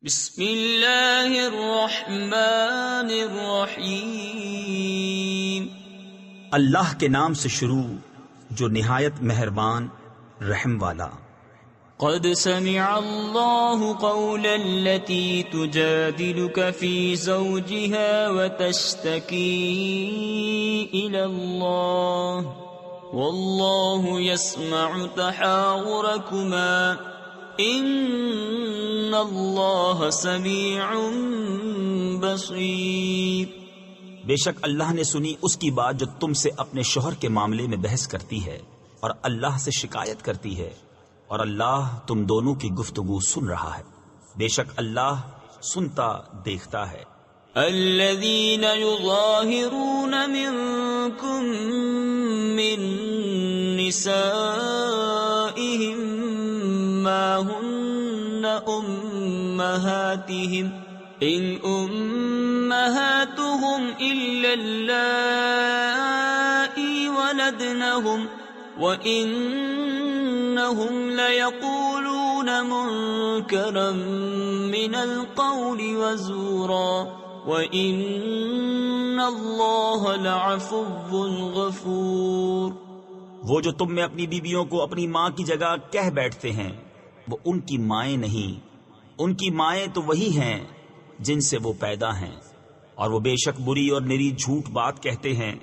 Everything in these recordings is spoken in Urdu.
بسم اللہ الرحمن الرحیم۔ اللہ کے نام سے شروع جو نہایت مہربان رحم والا۔ قد سمع اللہ قول التي تجادلك في زوجها وتشتكي إلى الله والله يسمع تحاوركما ان اللہ سمیع بصیر۔ بے شک اللہ نے سنی اس کی بات جو تم سے اپنے شوہر کے معاملے میں بحث کرتی ہے اور اللہ سے شکایت کرتی ہے، اور اللہ تم دونوں کی گفتگو سن رہا ہے۔ بے شک اللہ سنتا دیکھتا ہے۔ الذین یظاہرون منکم من نسائہم ما هن أمهاتهم إن أمهاتهم إلا اللائي ولدنهم وإنهم ليقولون منكرا من القول وزورا وإن الله لعفو غفور۔ وہ جو تم میں اپنی بیویوں کو اپنی ماں کی جگہ کہہ بیٹھتے ہیں، وہ ان کی مائیں نہیں، ان کی مائیں تو وہی ہیں جن سے وہ پیدا ہیں، اور وہ بے شک بری اور نری جھوٹ بات کہتے ہیں،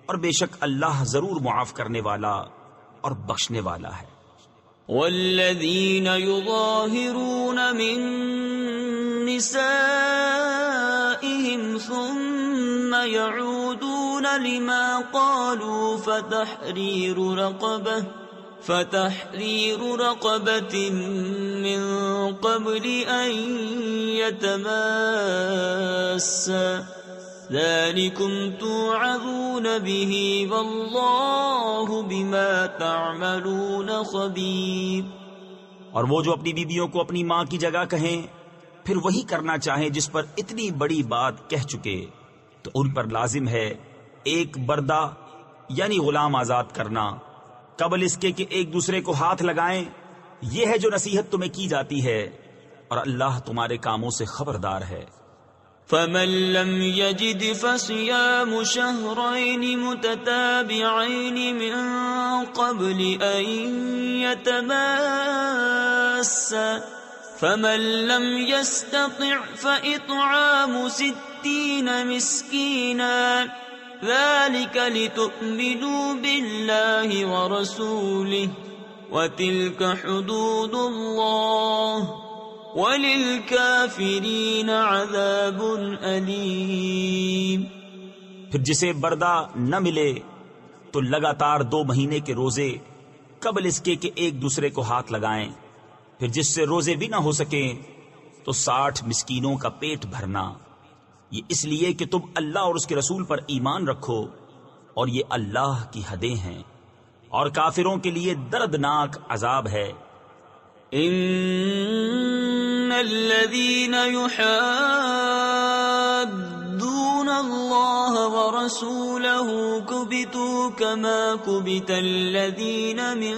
اور بے شک اللہ ضرور معاف کرنے والا اور بخشنے والا ہے۔ والذین یظاہرون من نسائہم ثم یعودون لما قالوا فتحرير رقبة من قبل أن يتماسا ذلكم توعظون به والله بما تعملون خبير۔ اور وہ جو اپنی بیویوں کو اپنی ماں کی جگہ کہیں پھر وہی کرنا چاہیں جس پر اتنی بڑی بات کہہ چکے، تو ان پر لازم ہے ایک بردہ یعنی غلام آزاد کرنا قبل اس کے کہ ایک دوسرے کو ہاتھ لگائیں۔ یہ ہے جو نصیحت تمہیں کی جاتی ہے، اور اللہ تمہارے کاموں سے خبردار ہے۔ فمن لم يجد فصيام شهرين متتابعين من قبل أن يتماسا فمن لم يستطع فإطعام 60 مسكينا ذلك لتؤمنوا بالله ورسوله وتلك حدود الله وللكافرين عذاب أليم۔ پھر جسے بردہ نہ ملے تو لگاتار 2 مہینے کے روزے قبل اس کے کہ ایک دوسرے کو ہاتھ لگائیں، پھر جس سے روزے بھی نہ ہو سکیں تو 60 مسکینوں کا پیٹ بھرنا، یہ اس لیے کہ تم اللہ اور اس کے رسول پر ایمان رکھو، اور یہ اللہ کی حدیں ہیں، اور کافروں کے لیے دردناک عذاب ہے۔ ان الذين يحادون الله ورسوله كبتوا كما كبت الذين من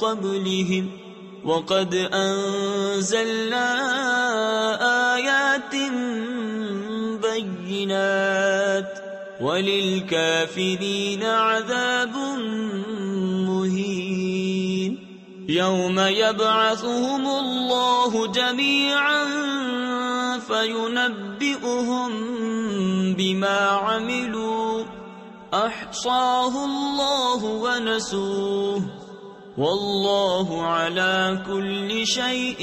قبلهم وقد انزلنا آيات بينات وللكافرين عذاب مهين۔ يوم يبعثهم الله جميعا فينبئهم بما عملوا أحصاه الله ونسوه والله على كل شيء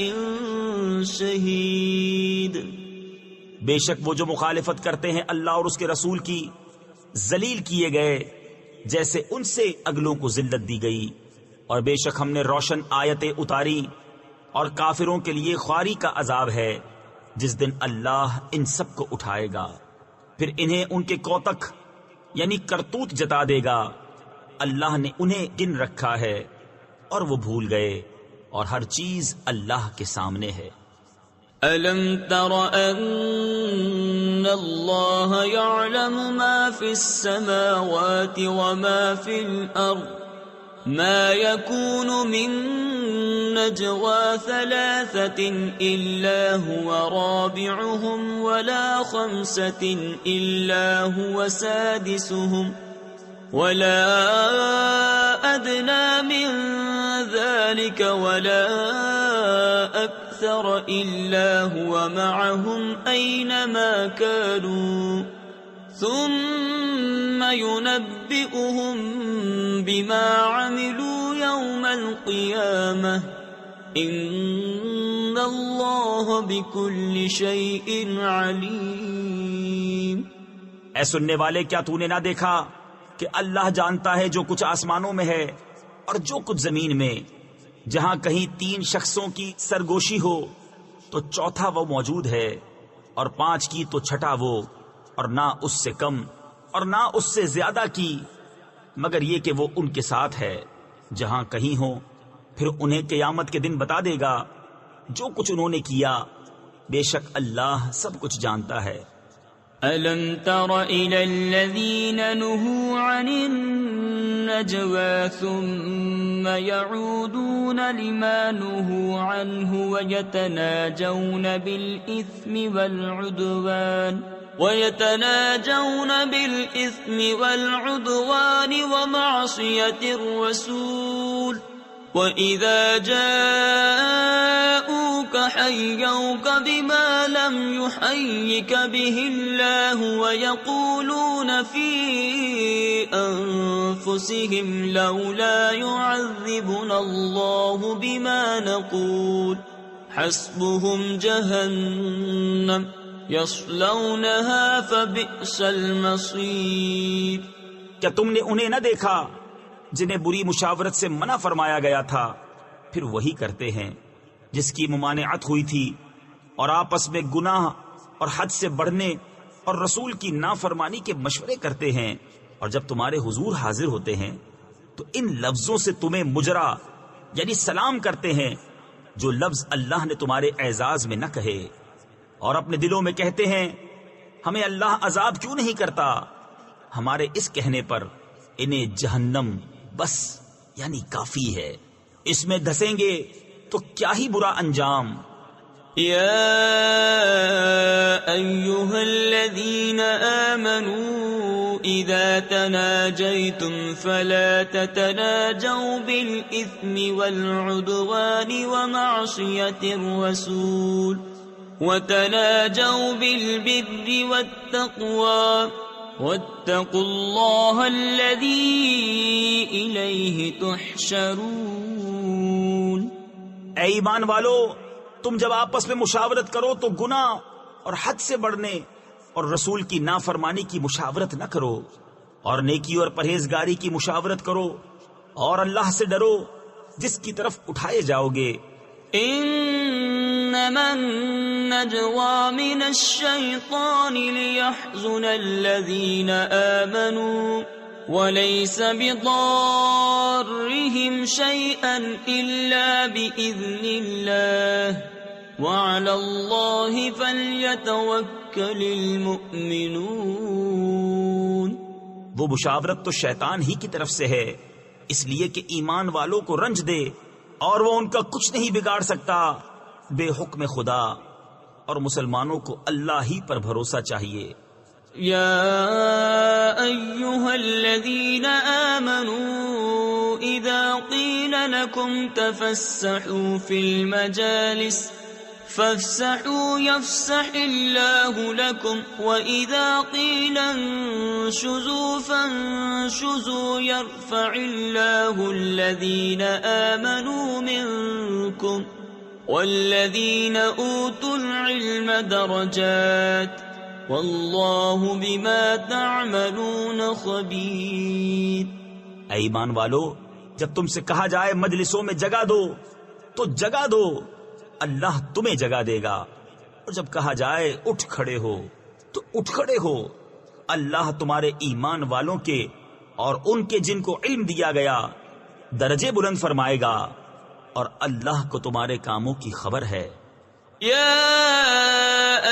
شهيد۔ بے شک وہ جو مخالفت کرتے ہیں اللہ اور اس کے رسول کی، ذلیل کیے گئے جیسے ان سے اگلوں کو ذلت دی گئی، اور بے شک ہم نے روشن آیتیں اتاری، اور کافروں کے لیے خواری کا عذاب ہے جس دن اللہ ان سب کو اٹھائے گا، پھر انہیں ان کے کوتک یعنی کرتوت جتا دے گا۔ اللہ نے انہیں گن رکھا ہے اور وہ بھول گئے، اور ہر چیز اللہ کے سامنے ہے۔ أَلَمْ تَرَ أَنَّ اللَّهَ يَعْلَمُ مَا فِي السَّمَاوَاتِ وَمَا فِي الْأَرْضِ ما يكون من نجوى ثلاثة إلا هو رابعهم ولا خمسة إلا هو سادسهم ولا أدنى من ذلك ولا أكثر إلا هو معهم أينما كانوا ثم ينبئهم بما عملوا يوم القيامة إن الله بكل شيء عليم۔ اے سننے والے، کیا تو نے نہ دیکھا کہ اللہ جانتا ہے جو کچھ آسمانوں میں ہے اور جو کچھ زمین میں؟ جہاں کہیں 3 شخصوں کی سرگوشی ہو تو چوتھا وہ موجود ہے، اور 5 کی تو چھٹا وہ، اور نہ اس سے کم اور نہ اس سے زیادہ کی، مگر یہ کہ وہ ان کے ساتھ ہے جہاں کہیں ہو۔ پھر انہیں قیامت کے دن بتا دے گا جو کچھ انہوں نے کیا، بے شک اللہ سب کچھ جانتا ہے۔ أَلَمْ تَرَ إِلَى الَّذِينَ نُهُوا عَنِ النَّجْوَى ثُمَّ يَعُودُونَ لِمَا نُهُوا عَنْهُ وَيَتَنَاجَوْنَ بِالْإِثْمِ وَالْعُدْوَانِ وَمَعْصِيَةِ الرَّسُولِ وَإِذَا جَاءُوكَ حَيَّوْكَ بِمَا لَمْ يُحَيِّكَ بِهِ اللَّهُ وَيَقُولُونَ فِي أَنفُسِهِمْ لَوْلَا يُعَذِّبُنَا اللَّهُ بِمَا نَقُولُ حَسْبُهُمْ جَهَنَّمُ يَصْلَوْنَهَا فَبِئْسَ الْمَصِيرُ۔ کیا تم نے انہیں نہ دیکھا جنہیں بری مشاورت سے منع فرمایا گیا تھا، پھر وہی کرتے ہیں جس کی ممانعت ہوئی تھی، اور آپس میں گناہ اور حد سے بڑھنے اور رسول کی نافرمانی کے مشورے کرتے ہیں، اور جب تمہارے حضور حاضر ہوتے ہیں تو ان لفظوں سے تمہیں مجرا یعنی سلام کرتے ہیں جو لفظ اللہ نے تمہارے اعزاز میں نہ کہے، اور اپنے دلوں میں کہتے ہیں ہمیں اللہ عذاب کیوں نہیں کرتا۔ ہمارے اس کہنے پر انہیں جہنم بس یعنی کافی ہے، اس میں دھسیں گے تو کیا ہی برا انجام۔ یا ایھا الذین آمنوا اذا تناجیتم فلا تتناجوا بالاثم والعدوان ومعصیۃ الرسول وتناجوا بالبر والتقوى واتقوا اللہ الذی الیہ تحشرون۔ اے ایمان والو، تم جب آپس میں مشاورت کرو تو گناہ اور حد سے بڑھنے اور رسول کی نافرمانی کی مشاورت نہ کرو، اور نیکی اور پرہیزگاری کی مشاورت کرو، اور اللہ سے ڈرو جس کی طرف اٹھائے جاؤ گے۔ انما النجوى من الشيطان ليحزن الذين آمنوا وليس بضارهم شيئا إلا بإذن الله وعلى الله فليتوكل المؤمنون۔ وہ مشاورت تو شیطان ہی کی طرف سے ہے، اس لیے کہ ایمان والوں کو رنج دے، اور وہ ان کا کچھ نہیں بگاڑ سکتا بے حکم خدا، اور مسلمانوں کو اللہ ہی پر بھروسہ چاہیے۔ یا ایھا الذین آمنوا اذا قیل لکم تفسحوا فی المجالس فافسحوا یفسح اللہ لکم وَإِذَا قِيلَ انشُزُوا فَانشُزُوا يَرْفَعِ اللَّهُ الَّذِينَ آمَنُوا مِنكُمْ وَالَّذِينَ أُوتُوا الْعِلْمَ دَرَجَاتٍ وَاللَّهُ بِمَا تَعْمَلُونَ خَبِيرٌ۔ اے ایمان والو، جب تم سے کہا جائے مجلسوں میں جگہ دو تو جگہ دو، اللہ تمہیں جگہ دے گا، اور جب کہا جائے اٹھ کھڑے ہو تو اٹھ کھڑے ہو، اللہ تمہارے ایمان والوں کے اور ان کے جن کو علم دیا گیا درجے بلند فرمائے گا، اور اللہ کو تمہارے کاموں کی خبر ہے۔ یا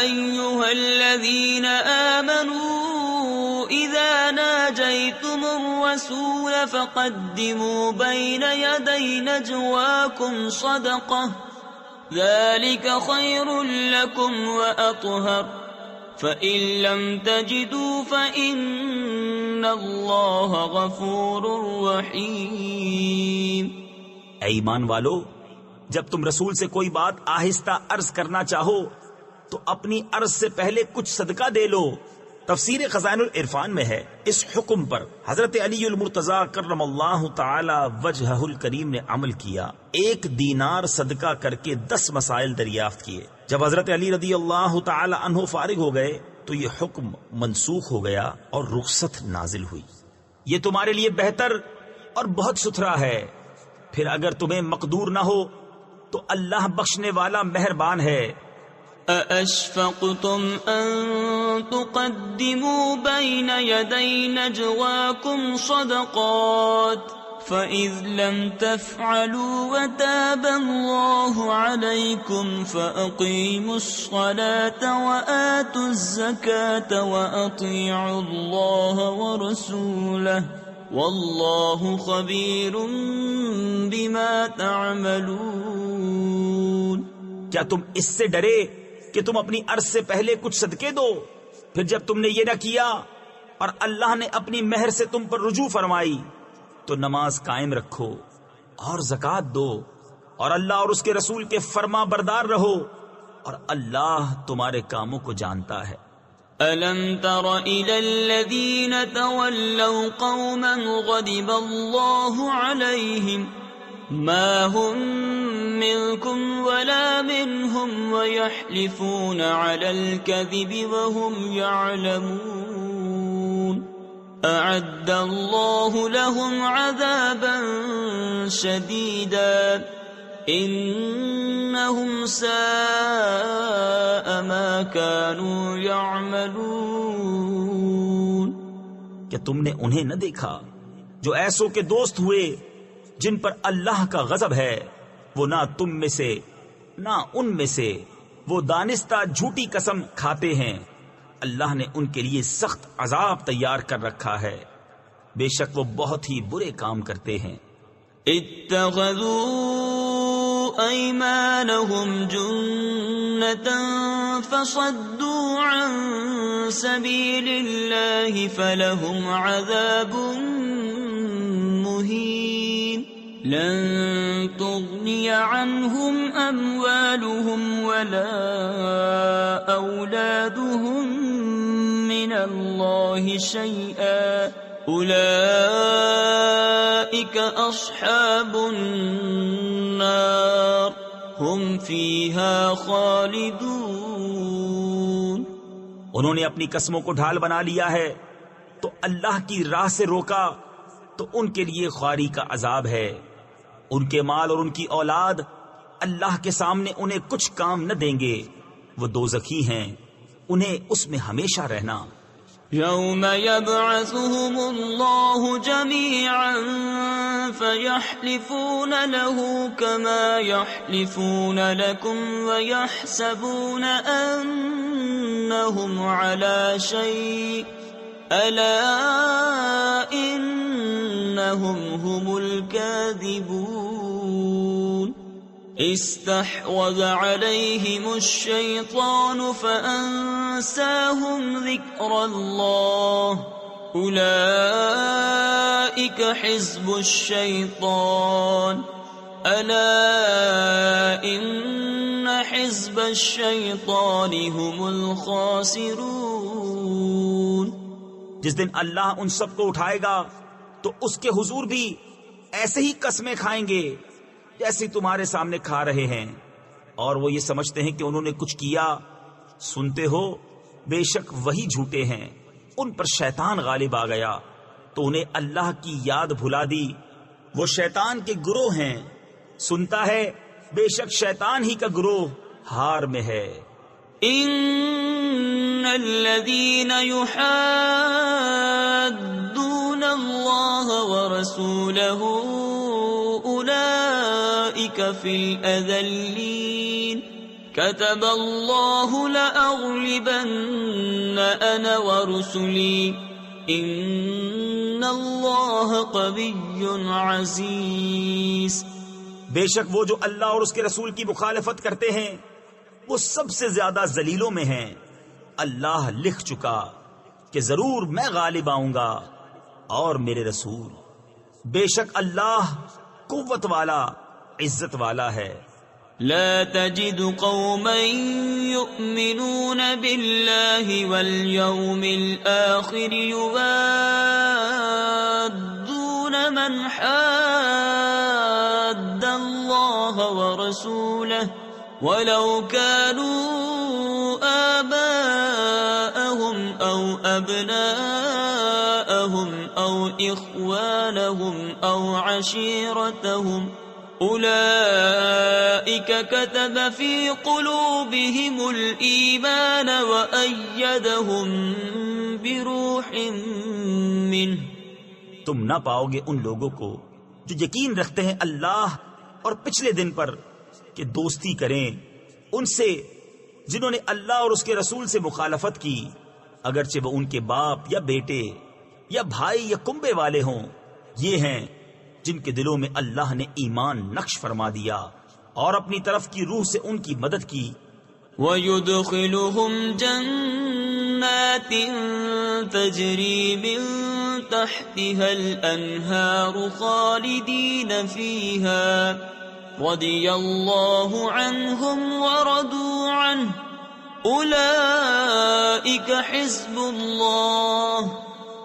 ایھا الذین آمنوا اذا إذا ناجيتم الرسول فقدموا بين يدي نجواكم صدقة ذلك خير لكم وأطهر فإن لم تجدوا فإن الله غفور رحيم. اے ایمان والو، جب تم رسول سے کوئی بات آہستہ عرض کرنا چاہو تو اپنی عرض سے پہلے کچھ صدقہ دے لو. تفسیر خزائن العرفان میں ہے، اس حکم پر حضرت علی المرتضی کرم اللہ تعالی وجہہ الکریم نے عمل کیا. 1 دینار صدقہ کر کے 10 مسائل دریافت کیے. جب حضرت علی رضی اللہ تعالی عنہ فارغ ہو گئے تو یہ حکم منسوخ ہو گیا اور رخصت نازل ہوئی. یہ تمہارے لیے بہتر اور بہت ستھرا ہے. پھر اگر تمہیں مقدور نہ ہو تو اللہ بخشنے والا مہربان ہے. أَأَشْفَقْتُمْ أَن تُقَدِّمُوا بَيْنَ يَدَيْ نَجْوَاكُمْ صَدَقَاتٍ فَإِذْ لَمْ تَفْعَلُوا وَتَابَ اللَّهُ عَلَيْكُمْ فَأَقِيمُوا الصَّلَاةَ وَآتُوا الزَّكَاةَ وَأَطِيعُوا اللَّهَ وَرَسُولَهُ وَاللَّهُ خَبِيرٌ بِمَا تَعْمَلُونَ. کیا تم اس سے ڈرے کہ تم اپنی عرض سے پہلے کچھ صدقے دو، پھر جب تم نے یہ نہ کیا اور اللہ نے اپنی مہر سے تم پر رجوع فرمائی تو نماز قائم رکھو اور زکوٰۃ دو اور اللہ اور اس کے رسول کے فرما بردار رہو اور اللہ تمہارے کاموں کو جانتا ہے. أَلَمْ تَرَ إِلَى الَّذِينَ تَوَلَّوْا قَوْمًا غَضِبَ اللَّهُ عَلَيْهِمْ مَا هُمْ مِنْكُمْ وَلَا مِنْهُمْ وَيَحْلِفُونَ عَلَى الْكَذِبِ وَهُمْ يَعْلَمُونَ أَعَدَّ اللَّهُ لَهُمْ عَذَابًا شَدِيدًا إِنَّهُمْ سَاءَ مَا كَانُوا يَعْمَلُونَ. کہ تم نے انہیں نہ دیکھا جو ایسوں کے دوست ہوئے جن پر اللہ کا غضب ہے، وہ نہ تم میں سے نہ ان میں سے، وہ دانستہ جھوٹی قسم کھاتے ہیں. اللہ نے ان کے لیے سخت عذاب تیار کر رکھا ہے، بے شک وہ بہت ہی برے کام کرتے ہیں. اتخذوا ایمانہم جنة فصدوا عن سبیل اللہ فلہم عذاب مہین. لن تغنی عنہم اموالہم ولا اولادہم من اللہ شیئا اولئک اصحاب النار ہم فیہا خالدون. انہوں نے اپنی قسموں کو ڈھال بنا لیا ہے تو اللہ کی راہ سے روکا تو ان کے لیے خواری کا عذاب ہے. ان کے مال اور ان کی اولاد اللہ کے سامنے انہیں کچھ کام نہ دیں گے، وہ دوزخی ہیں، انہیں اس میں ہمیشہ رہنا. یوم یبعثهم اللہ جميعا فیحلفون له كما يحلفون لكم ويحسبون انهم على شيء الا انهم هم الكاذبون. استحوذ عليهم الشيطان فأنساهم ذكر الله أولئك حزب الشيطان ألا إن حزب الشيطان هم الخاسرون. جس دن اللہ ان سب کو اٹھائے گا تو اس کے حضور بھی ایسے ہی قسمیں کھائیں گے جیسی تمہارے سامنے کھا رہے ہیں، اور وہ یہ سمجھتے ہیں کہ انہوں نے کچھ کیا. سنتے ہو بے شک وہی جھوٹے ہیں. ان پر شیطان غالب آ گیا تو انہیں اللہ کی یاد بھلا دی. وہ شیطان کے گروہ ہیں. سنتا ہے بے شک شیطان ہی کا گروہ ہار میں ہے. ان الذين يحادون الله ورسوله اولئك في الاذلين كتب الله لأغلبن انا ورسلي ان اللہ قوی عزیز. بے شک وہ جو اللہ اور اس کے رسول کی مخالفت کرتے ہیں وہ سب سے زیادہ ذلیلوں میں ہیں. اللہ لکھ چکا کہ ضرور میں غالب آؤں گا اور میرے رسول. بے شک اللہ قوت والا عزت والا ہے. لا تجد قوما يؤمنون بالله واليوم الآخر يوادون من حاد الله ورسوله ولو كانوا آباءهم أو أبناءهم أو إخوانهم أو عشيرتهم أولئك كتب في قلوبهم الإيمان وأيدهم بروح منه. تم نہ پاؤ گے ان لوگوں کو جو یقین رکھتے ہیں اللہ اور پچھلے دن پر کہ دوستی کریں ان سے جنہوں نے اللہ اور اس کے رسول سے مخالفت کی، اگرچہ وہ ان کے باپ یا بیٹے یا بھائی یا کنبے والے ہوں. یہ ہیں جن کے دلوں میں اللہ نے ایمان نقش فرما دیا اور اپنی طرف کی روح سے ان کی مدد کی. وَيُدْخِلُهُمْ جَنَّاتٍ تَجْرِي مِن تَحْتِهَا الْأَنْهَارُ خَالِدِينَ فِيهَا رَضِيَ اللَّهُ عَنْهُمْ وَرَضُوا عَنْهُ أُولَئِكَ حِزْبُ اللَّهِ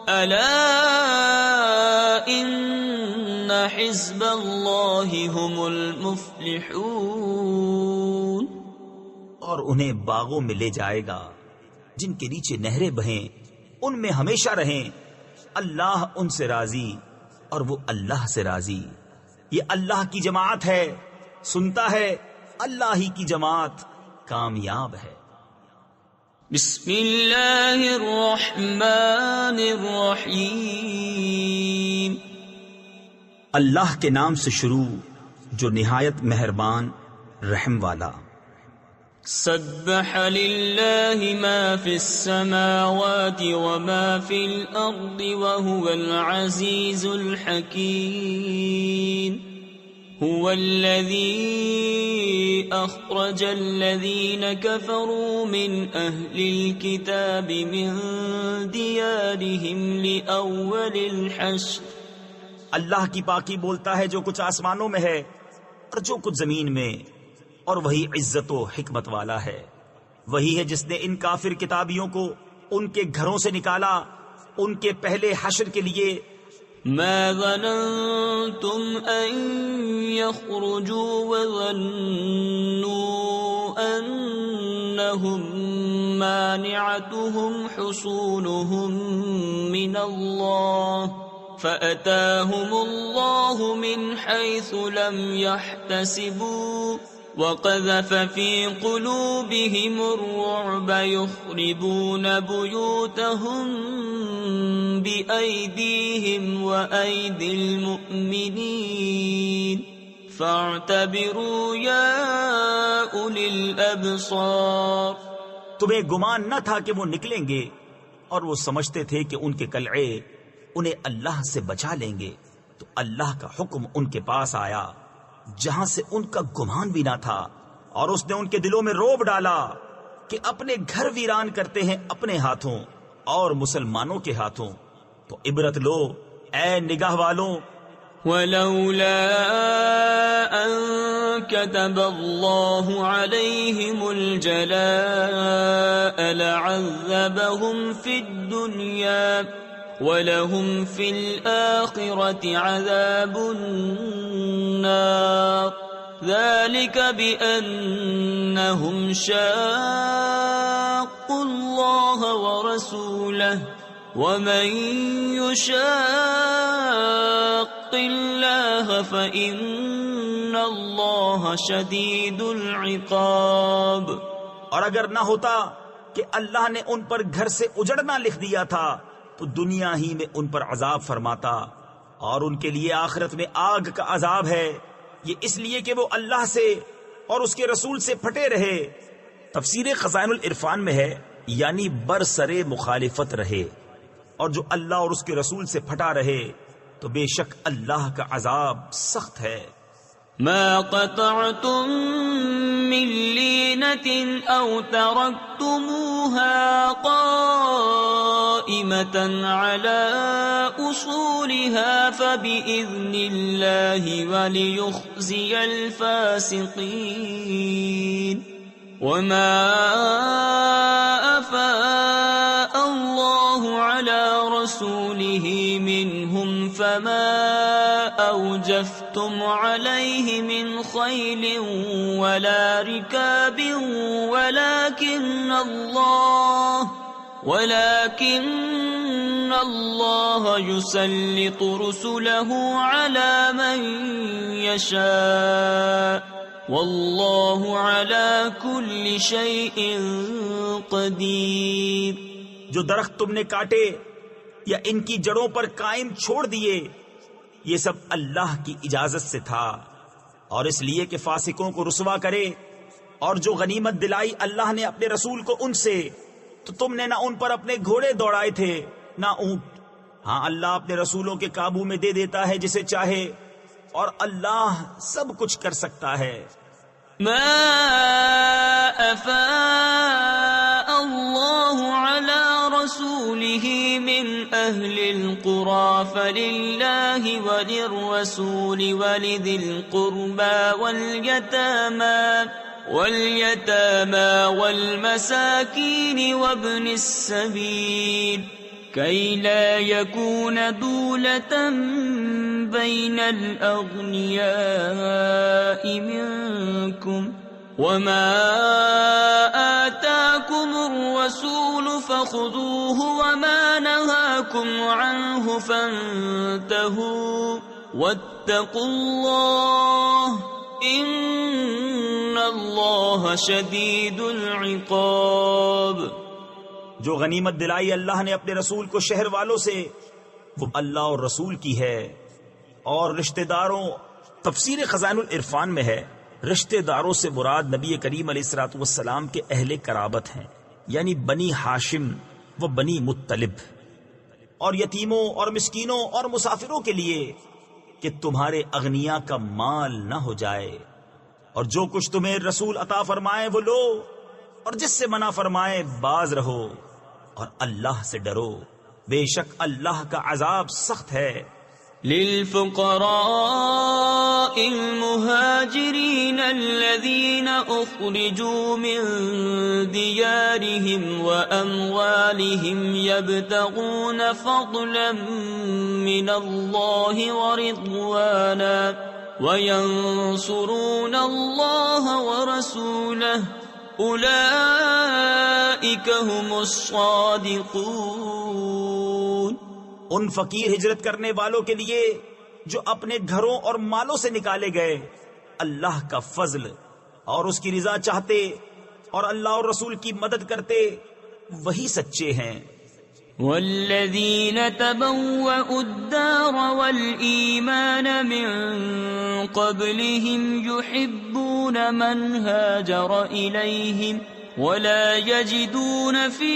أَلَا إِنَّ حِزْبَ اللَّهِ هُمُ الْمُفْلِحُونَ. اور انہیں باغوں میں لے جائے گا جن کے نیچے نہریں بہیں، ان میں ہمیشہ رہیں. اللہ ان سے راضی اور وہ اللہ سے راضی. یہ اللہ کی جماعت ہے، سنتا ہے اللہ ہی کی جماعت کامیاب ہے. بسم اللہ الرحمن الرحیم. اللہ کے نام سے شروع جو نہایت مہربان رحم والا. سبح للہ ما فی السماوات وما فی الارض وهو العزیز الحکیم. هو الذي أخرج الذين كفروا من أهل الكتاب من ديارهم لأول الحشر. اللہ کی پاکی بولتا ہے جو کچھ آسمانوں میں ہے اور جو کچھ زمین میں، اور وہی عزت و حکمت والا ہے. وہی ہے جس نے ان کافر کتابیوں کو ان کے گھروں سے نکالا ان کے پہلے حشر کے لیے. ما ظننتم أن يخرجوا وظنوا أنهم مانعتهم حصونهم من الله فأتاهم الله من حيث لم يحتسبوا وقذف في قلوبهم الرعب يخربون بيوتهم بأيديهم وأيدي المؤمنين فاعتبروا يا أولي الأبصار. تمہیں گمان نہ تھا کہ وہ نکلیں گے اور وہ سمجھتے تھے کہ ان کے قلعے انہیں اللہ سے بچا لیں گے، تو اللہ کا حکم ان کے پاس آیا جہاں سے ان کا گمان بھی نہ تھا، اور اس نے ان کے دلوں میں رعب ڈالا کہ اپنے گھر ویران کرتے ہیں اپنے ہاتھوں اور مسلمانوں کے ہاتھوں. تو عبرت لو اے نگاہ والوں. ولولا ان كتب الله عليهم الجلاء لعذبهم في الدنيا وَلَهُمْ فِي الْآخِرَةِ عَذَابُ النَّارِ ذَلِكَ بِأَنَّهُمْ شَاقُّوا اللَّهَ وَرَسُولَهُ وَمَنْ يُشَاقِّ اللَّهَ فَإِنَّ اللَّهَ شَدِيدُ الْعِقَابِ. اور اگر نہ ہوتا کہ اللہ نے ان پر گھر سے اجڑنا لکھ دیا تھا تو دنیا ہی میں ان پر عذاب فرماتا، اور ان کے لیے آخرت میں آگ کا عذاب ہے. یہ اس لیے کہ وہ اللہ سے اور اس کے رسول سے پھٹے رہے. تفسیر خزائن العرفان میں ہے یعنی برسرے مخالفت رہے. اور جو اللہ اور اس کے رسول سے پھٹا رہے تو بے شک اللہ کا عذاب سخت ہے۔ ما قطعتم من لينة أو تركتموها قائمة على أصولها فبإذن الله وليخزي الفاسقين۔ وما أفاء الله على رسوله منهم فما أوجفتم عليه من خيل ولا ركاب ولكن الله يسلط رسله على من يشاء والله على كل شيء قدير۔ جو درخت تم نے کاٹے یا ان کی جڑوں پر قائم چھوڑ دیے، یہ سب اللہ کی اجازت سے تھا، اور اس لیے کہ فاسقوں کو رسوا کرے۔ اور جو غنیمت دلائی اللہ نے اپنے رسول کو ان سے، تو تم نے نہ ان پر اپنے گھوڑے دوڑائے تھے نہ اونٹ۔ ہاں اللہ اپنے رسولوں کے قابو میں دے دیتا ہے جسے چاہے، اور اللہ سب کچھ کر سکتا ہے۔ ما أفاء الله على رسوله من أهل القرى فلله وللرسول ولذي القربى واليتامى والمساكين وابن السبيل كي لا يكون دولة بين الأغنياء منكم وما آتاكم الرسول فخذوه وما نهاكم عنه فانتهوا واتقوا الله إن الله شديد العقاب۔ جو غنیمت دلائی اللہ نے اپنے رسول کو شہر والوں سے، وہ اللہ اور رسول کی ہے، اور رشتہ داروں، تفسیر خزائن العرفان میں ہے رشتہ داروں سے مراد نبی کریم علیہ الصلوۃ والسلام کے اہل قرابت ہیں، یعنی بنی ہاشم و بنی مطلب، اور یتیموں اور مسکینوں اور مسافروں کے لیے کہ تمہارے اغنیاء کا مال نہ ہو جائے، اور جو کچھ تمہیں رسول عطا فرمائے وہ لو، اور جس سے منع فرمائے باز رہو، اور اللہ سے ڈرو، بے شک اللہ کا عذاب سخت ہے۔ للفقراء المهاجرين الذين أخرجوا من ديارهم وأموالهم يبتغون فضلا من الله ورضوانا وينصرون الله ورسوله أولئك هم الصادقون۔ ان فقیر ہجرت کرنے والوں کے لیے جو اپنے گھروں اور مالوں سے نکالے گئے، اللہ کا فضل اور اس کی رضا چاہتے اور اللہ اور رسول کی مدد کرتے، وہی سچے ہیں۔ والذین تبوأوا الدار والإيمان من قبلهم يحبون من هاجر إليهم ولا يجدون في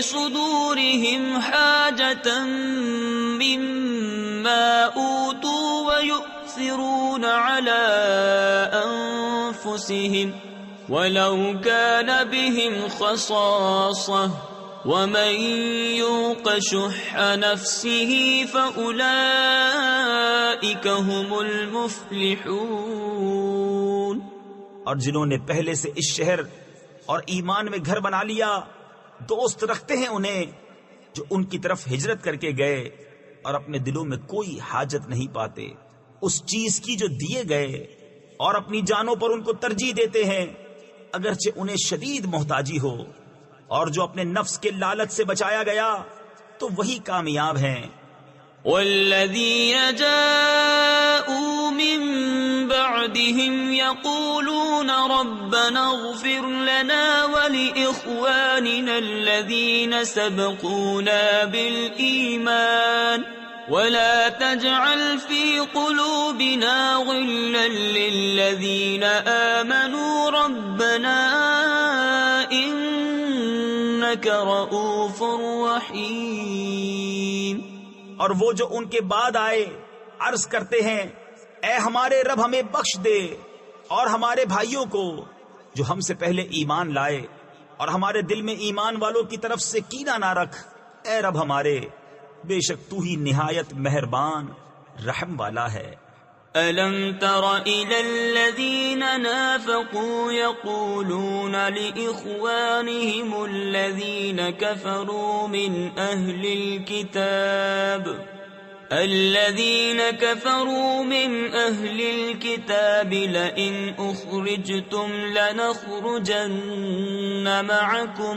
صدورهم حاجة مما أوتوا ويؤثرون على أنفسهم ولو كان بهم خصاصة ومن يوق شح نفسه فأولئك هم المفلحون۔ اور جنہوں نے پہلے سے اس شہر اور ایمان میں گھر بنا لیا، دوست رکھتے ہیں انہیں جو ان کی طرف ہجرت کر کے گئے، اور اپنے دلوں میں کوئی حاجت نہیں پاتے اس چیز کی جو دیے گئے، اور اپنی جانوں پر ان کو ترجیح دیتے ہیں اگرچہ انہیں شدید محتاجی ہو، اور جو اپنے نفس کے لالچ سے بچایا گیا تو وہی کامیاب ہیں۔ والذین جاءوا من بعدهم يقولون ربنا اغفر لنا ولإخواننا الذين سبقونا بالإيمان ولا تجعل في قلوبنا غلا للذين آمنوا ربنا إنك رؤوف رحيم. اور وہ جو ان کے بعد آئے عرض کرتے ہیں اے ہمارے رب ہمیں بخش دے اور ہمارے بھائیوں کو جو ہم سے پہلے ایمان لائے اور ہمارے دل میں ایمان والوں کی طرف سے کینہ نہ رکھ. اے رب ہمارے بے شک تو ہی نہایت مہربان رحم والا ہے. أَلَمْ تَرَ إِلَى الَّذِينَ نَافَقُوا يَقُولُونَ لِإِخْوَانِهِمُ الَّذِينَ كَفَرُوا مِنْ أَهْلِ الْكِتَابِ لَئِنْ أُخْرِجْتُمْ لَنَخْرُجَنَّ مَعَكُمْ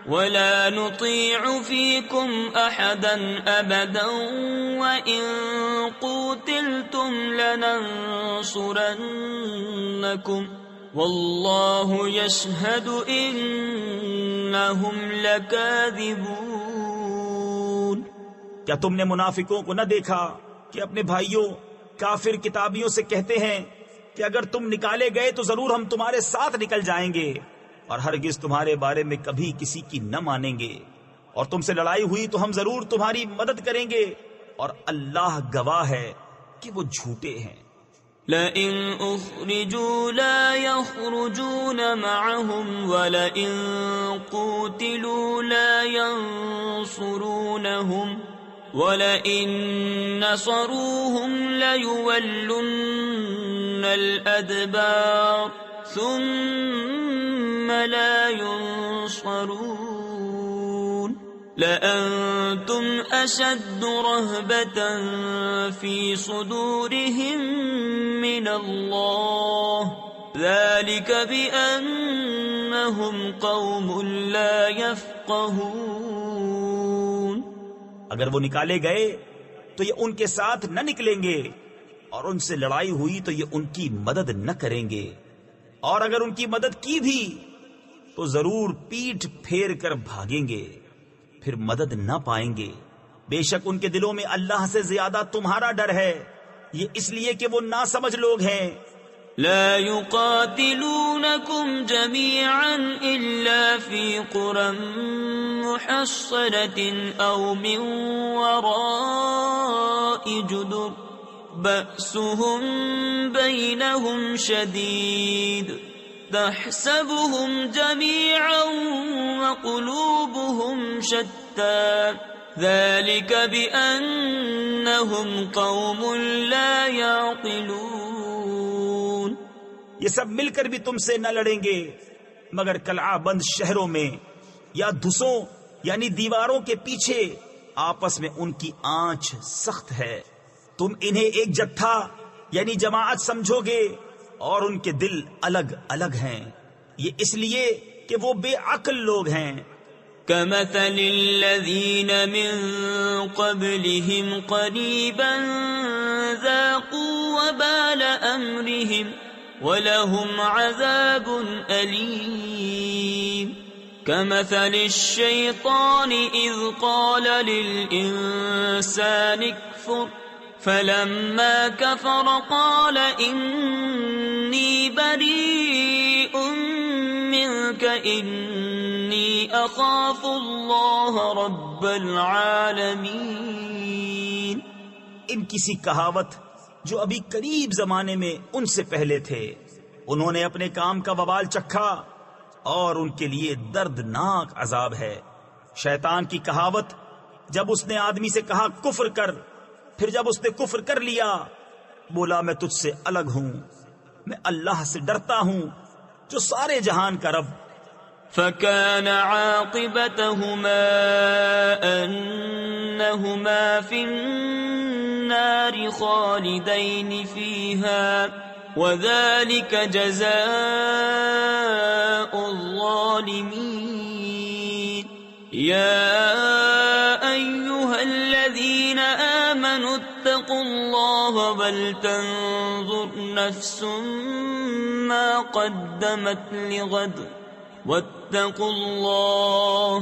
وَلَا نُطِيعُ فِيكُمْ أَحَدًا أَبَدًا وَإِن قُوتِلْتُمْ لَنَنصُرَنَّكُمْ وَاللَّهُ يَشْهَدُ إِنَّهُمْ لَكَاذِبُونَ. کیا تم نے منافقوں کو نہ دیکھا کہ اپنے بھائیوں کافر کتابیوں سے کہتے ہیں کہ اگر تم نکالے گئے تو ضرور ہم تمہارے ساتھ نکل جائیں گے اور ہرگز تمہارے بارے میں کبھی کسی کی نہ مانیں گے، اور تم سے لڑائی ہوئی تو ہم ضرور تمہاری مدد کریں گے اور اللہ گواہ ہے کہ وہ جھوٹے ہیں. لئن اخرجوا لا يخرجون معهم ولئن قوتلوا لا ينصرونهم ولئن نصروهم ليولن الأدبار ثم لا ينصرون. لأنتم أشد رهبة في صدورهم من الله ذلك بأنهم قوم لا يفقهون. اگر وہ نکالے گئے تو یہ ان کے ساتھ نہ نکلیں گے اور ان سے لڑائی ہوئی تو یہ ان کی مدد نہ کریں گے، اور اگر ان کی مدد کی بھی تو ضرور پیٹھ پھیر کر بھاگیں گے، پھر مدد نہ پائیں گے. بے شک ان کے دلوں میں اللہ سے زیادہ تمہارا ڈر ہے، یہ اس لیے کہ وہ ناسمجھ لوگ ہیں. لا يقاتلونكم جميعا إلا في قرى محصنة أو من وراء جدر بأسهم بينهم شديد تحسبهم جميعا وقلوبهم شتى ذلك بأنهم قوم لا يعقلون. یہ سب مل کر بھی تم سے نہ لڑیں گے مگر قلعہ بند شہروں میں یا دھسوں یعنی دیواروں کے پیچھے، آپس میں ان کی آنچ سخت ہے. تم انہیں ایک جتھا یعنی جماعت سمجھو گے اور ان کے دل الگ الگ ہیں، یہ اس لیے کہ وہ بے عقل لوگ ہیں. كمثل الذين من قبلهم قريبا ذاقوا وبال أمرهم ولهم عذاب أليم. كمثل الشيطان إذ قال للإنسان اكفر فلما كفر قال إني بريء منك إني أخاف الله رب العالمين. ان کسی کہاوت جو ابھی قریب زمانے میں ان سے پہلے تھے، انہوں نے اپنے کام کا وبال چکھا اور ان کے لیے دردناک عذاب ہے. شیطان کی کہاوت جب اس نے آدمی سے کہا کفر کر، پھر جب اس نے کفر کر لیا بولا میں تجھ سے الگ ہوں، میں اللہ سے ڈرتا ہوں جو سارے جہان کا رب. فكان عاقبتهما أنهما في النار خالدين فيها وذلك جزاء الظالمين. يا أيها الذين آمنوا اتقوا الله ولتنظر نفس ما قدمت لغد واتقوا الله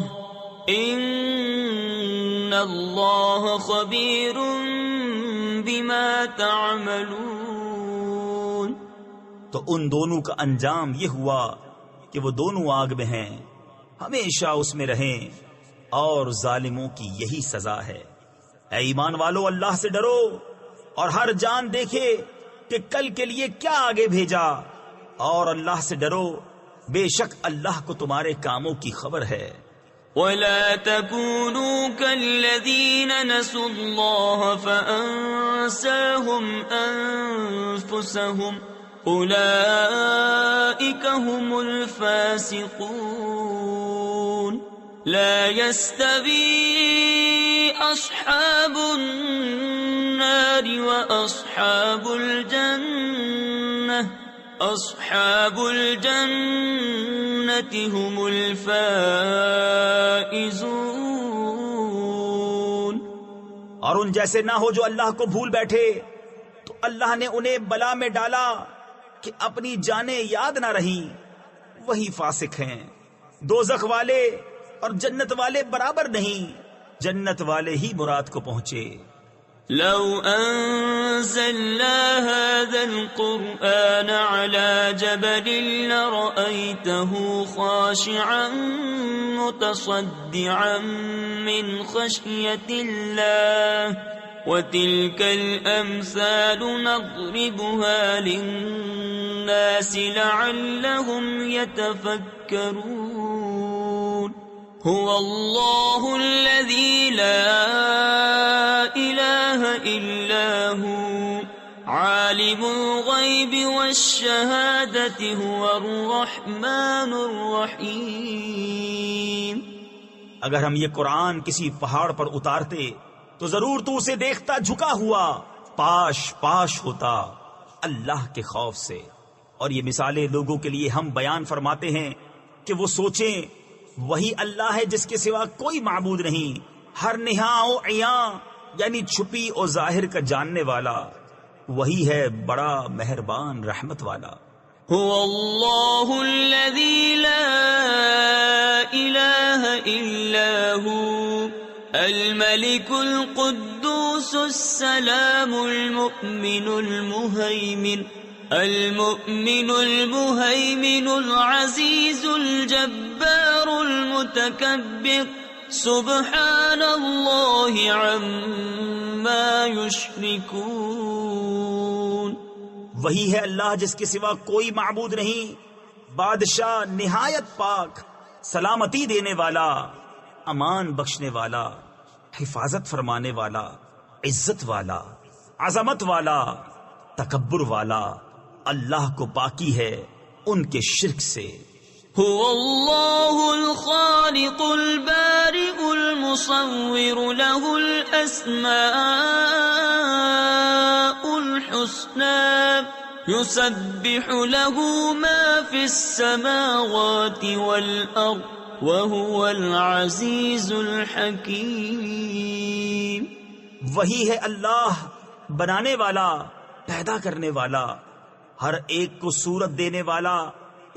ان اللہ خبیر بما تعملون. تو ان دونوں کا انجام یہ ہوا کہ وہ دونوں آگ میں ہیں، ہمیشہ اس میں رہیں، اور ظالموں کی یہی سزا ہے. اے ایمان والو، اللہ سے ڈرو اور ہر جان دیکھے کہ کل کے لیے کیا آگے بھیجا، اور اللہ سے ڈرو، بے شک اللہ کو تمہارے کاموں کی خبر ہے. ولا تكونوا كالذين نسوا الله فأنساهم أنفسهم أولئك هم الفاسقون. لا يستوي أصحاب النار وأصحاب الجنة هم الفائزون. اور ان جیسے نہ ہو جو اللہ کو بھول بیٹھے تو اللہ نے انہیں بلا میں ڈالا کہ اپنی جانیں یاد نہ رہیں، وہی فاسق ہیں. دوزخ والے اور جنت والے برابر نہیں، جنت والے ہی مراد کو پہنچے. لو أنزلنا هذا القرآن على جبل لرأيته خاشعا متصدعا من خشية الله وتلك الأمثال نضربها للناس لعلهم يتفكرون. هو الله الذي لا إله إلا هو عالم الغيب والشهادة هو الرحمن الرحيم. اگر ہم یہ قرآن کسی پہاڑ پر اتارتے تو ضرور تو اسے دیکھتا جھکا ہوا پاش پاش ہوتا اللہ کے خوف سے. اور یہ مثالیں لوگوں کے لیے ہم بیان فرماتے ہیں کہ وہ سوچیں، وہی اللہ ہے جس کے سوا کوئی معبود نہیں، ہر نہاں و عیاں یعنی چھپی اور ظاہر کا جاننے والا، وہی ہے بڑا مہربان رحمت والا. هو اللہ الذی لا الہ الا هو الملك القدوس السلام المؤمن المهيمن العزيز الجبار المتكبر سبحان الله عما يشركون. وہی ہے اللہ جس کے سوا کوئی معبود نہیں، بادشاہ نہایت پاک، سلامتی دینے والا، امان بخشنے والا، حفاظت فرمانے والا، عزت والا، عظمت والا، تکبر والا. اللہ کو پاکی ہے ان کے شرک سے. هو اللہ الخالق البارئ المصور له الاسماء الحسنى يسبح له ما في السماوات والارض وهو العزيز الحكيم. وہی ہے اللہ بنانے والا، پیدا کرنے والا، ہر ایک کو صورت دینے والا،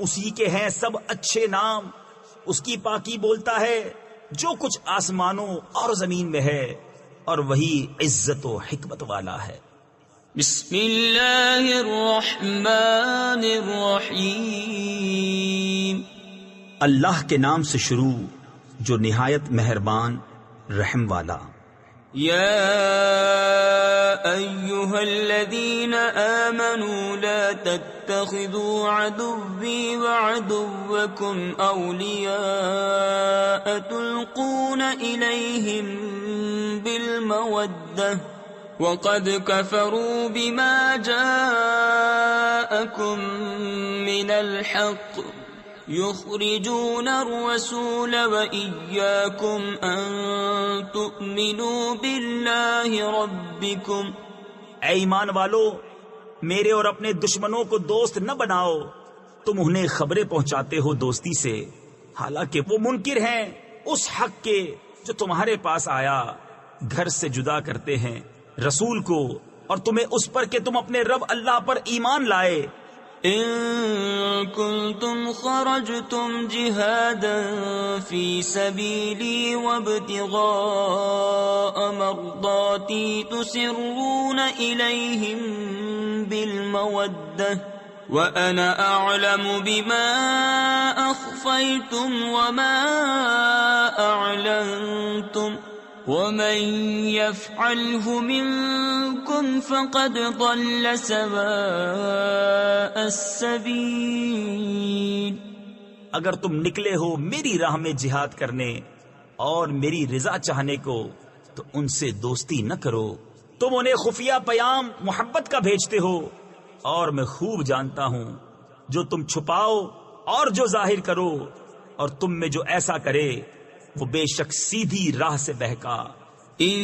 اسی کے ہیں سب اچھے نام. اس کی پاکی بولتا ہے جو کچھ آسمانوں اور زمین میں ہے، اور وہی عزت و حکمت والا ہے. بسم اللہ الرحمن الرحیم. اللہ کے نام سے شروع جو نہایت مہربان رحم والا. یا ایہا الذین آمنوا لا تتخذوا عدوی وعدوکم اولیاء تلقون الیہم بالمودہ وقد كفروا بما جاءكم من الحق يخرجون الرسول وإياكم أن تؤمنوا بالله ربكم. اے ایمان والو، میرے اور اپنے دشمنوں کو دوست نہ بناؤ. تم انہیں خبریں پہنچاتے ہو دوستی سے، حالانکہ وہ منکر ہیں اس حق کے جو تمہارے پاس آیا. گھر سے جدا کرتے ہیں رسول کو، اور تمہیں اس پر کہ تم اپنے رب اللہ پر ایمان لائے. إن كنتم خرجتم جهادا في سبيلي وابتغاء مرضاتي تسرون إليهم بالمودة وأنا أعلم بما أخفيتم وما أعلنتم ومن يفعله منكم فقد ضل سواء السبيل. اگر تم نکلے ہو میری راہ میں جہاد کرنے اور میری رضا چاہنے کو تو ان سے دوستی نہ کرو. تم انہیں خفیہ پیام محبت کا بھیجتے ہو اور میں خوب جانتا ہوں جو تم چھپاؤ اور جو ظاہر کرو، اور تم میں جو ایسا کرے وہ بے شک سیدھی راہ سے بہکا. إن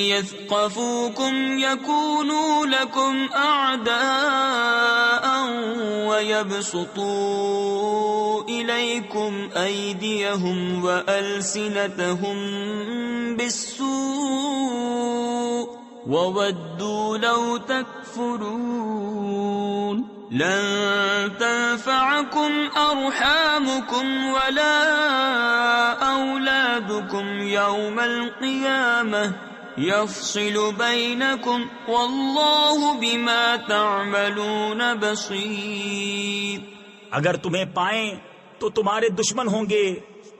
يثقفوكم يكونوا لكم أعداء ويبسطوا إليكم أيديهم وألسنتهم بالسوء وودوا لو تكفرون. لن تنفعكم أرحامكم ولا أولادكم يوم القيامة يفصل بينكم والله بما تعملون بصير. اگر تمہیں پائیں تو تمہارے دشمن ہوں گے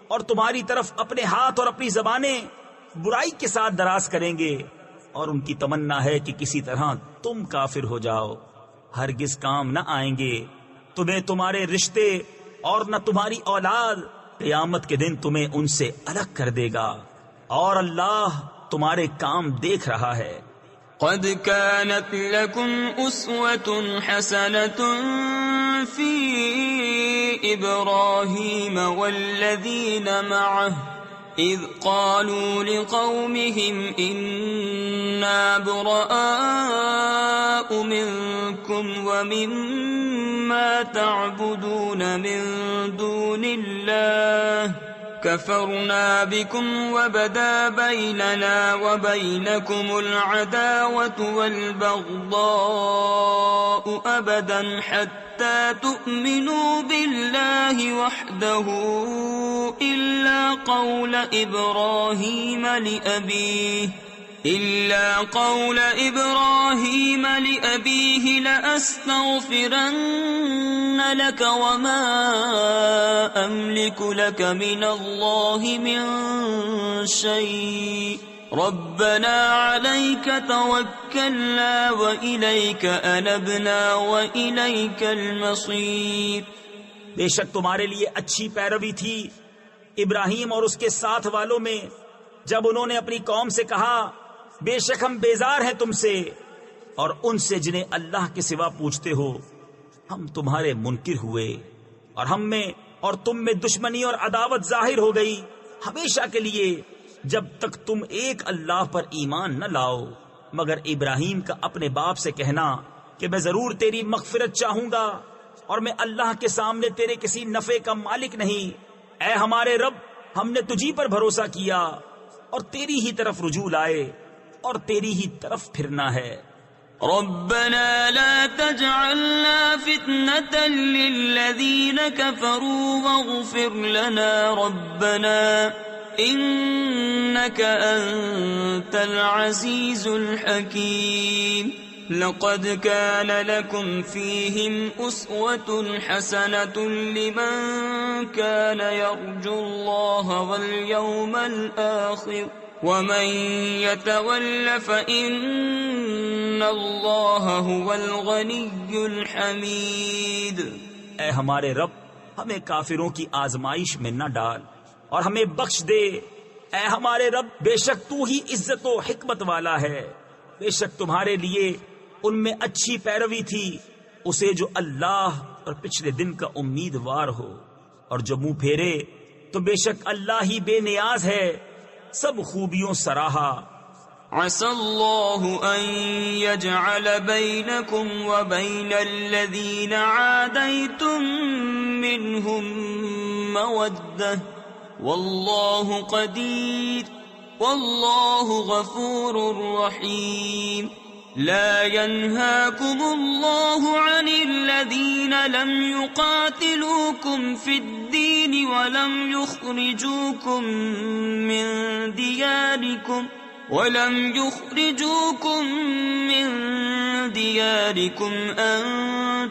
اور تمہاری طرف اپنے ہاتھ اور اپنی زبانیں برائی کے ساتھ دراز کریں گے، اور ان کی تمنا ہے کہ کسی طرح تم کافر ہو جاؤ. ہرگز کام نہ آئیں گے تمہیں تمہارے رشتے اور نہ تمہاری اولاد. قیامت کے دن تمہیں ان سے الگ کر دے گا اور اللہ تمہارے کام دیکھ رہا ہے. قد كانت لكم أسوة حسنة في إبراهيم والذين معه إذ قالوا لقومهم إنا براء منكم ومما تعبدون من دون الله كفرنا بكم وبدا بيننا وبينكم العداوة والبغضاء أبدا حتى تؤمنوا بالله وحده إلا قول إبراهيم لأبيه لأستغفرن لك وما أملك لك من الله من شيء ربنا عليك توكلنا وإليك أنبنا وإليك المصير. بے شک تمہارے لیے اچھی پیروی تھی ابراہیم اور اس کے ساتھ والوں میں جب انہوں نے اپنی قوم سے کہا بے شک ہم بیزار ہیں تم سے اور ان سے جنہیں اللہ کے سوا پوچھتے ہو. ہم تمہارے منکر ہوئے اور ہم میں اور تم میں دشمنی اور عداوت ظاہر ہو گئی ہمیشہ کے لیے جب تک تم ایک اللہ پر ایمان نہ لاؤ. مگر ابراہیم کا اپنے باپ سے کہنا کہ میں ضرور تیری مغفرت چاہوں گا اور میں اللہ کے سامنے تیرے کسی نفع کا مالک نہیں. اے ہمارے رب ہم نے تجھی پر بھروسہ کیا اور تیری ہی طرف رجوع لائے اور تیری ہی طرف پھرنا ہے. ربنا لا تجعلنا فتنة للذين كفروا واغفر لنا ربنا إنك أنت العزيز الحكيم. لقد كان لكم فيهم أسوة حسنة لمن كان يرجو الله واليوم الآخر ومن يتول فإن الله هو الغني الحميد. اے ہمارے رب ہمیں کافروں کی آزمائش میں نہ ڈال اور ہمیں بخش دے. اے ہمارے رب بے شک تو ہی عزت و حکمت والا ہے. بے شک تمہارے لیے ان میں اچھی پیروی تھی اسے جو اللہ اور پچھلے دن کا امیدوار ہو، اور جو منہ پھیرے تو بے شک اللہ ہی بے نیاز ہے سب خوبیوں سراہا. عسى الله أن يجعل بينكم وبين الذين عاديتم منهم مودة والله قدير والله غفور رحيم. لا ينهاكم الله عن الذين لم يقاتلوكم في الدين ولم يخرجوكم من دياركم أن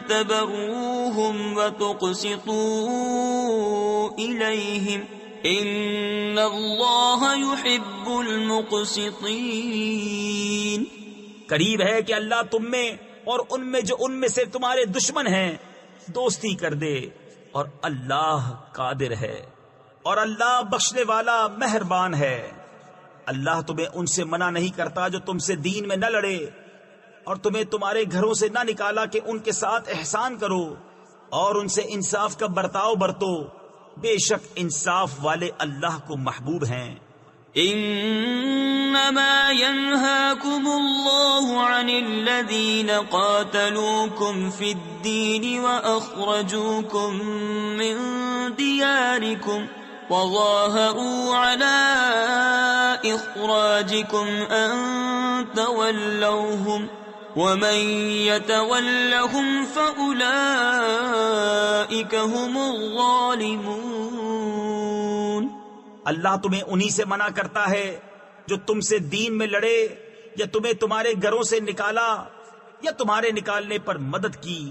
تبروهم وتقسطوا إليهم إن الله يحب المقسطين۔ قریب ہے کہ اللہ تم میں اور ان میں جو ان میں سے تمہارے دشمن ہیں دوستی کر دے، اور اللہ قادر ہے اور اللہ بخشنے والا مہربان ہے۔ اللہ تمہیں ان سے منع نہیں کرتا جو تم سے دین میں نہ لڑے اور تمہیں تمہارے گھروں سے نہ نکالا کہ ان کے ساتھ احسان کرو اور ان سے انصاف کا برتاؤ برتو، بے شک انصاف والے اللہ کو محبوب ہیں۔ انما ينهاكم الله عن الذين قاتلوكم في الدين واخرجوكم من دياركم وظاهروا على اخراجكم ان تولوهم ومن يتولهم فاولئك هم الظالمون۔ اللہ تمہیں انہی سے منع کرتا ہے جو تم سے دین میں لڑے یا تمہیں تمہارے گھروں سے نکالا یا تمہارے نکالنے پر مدد کی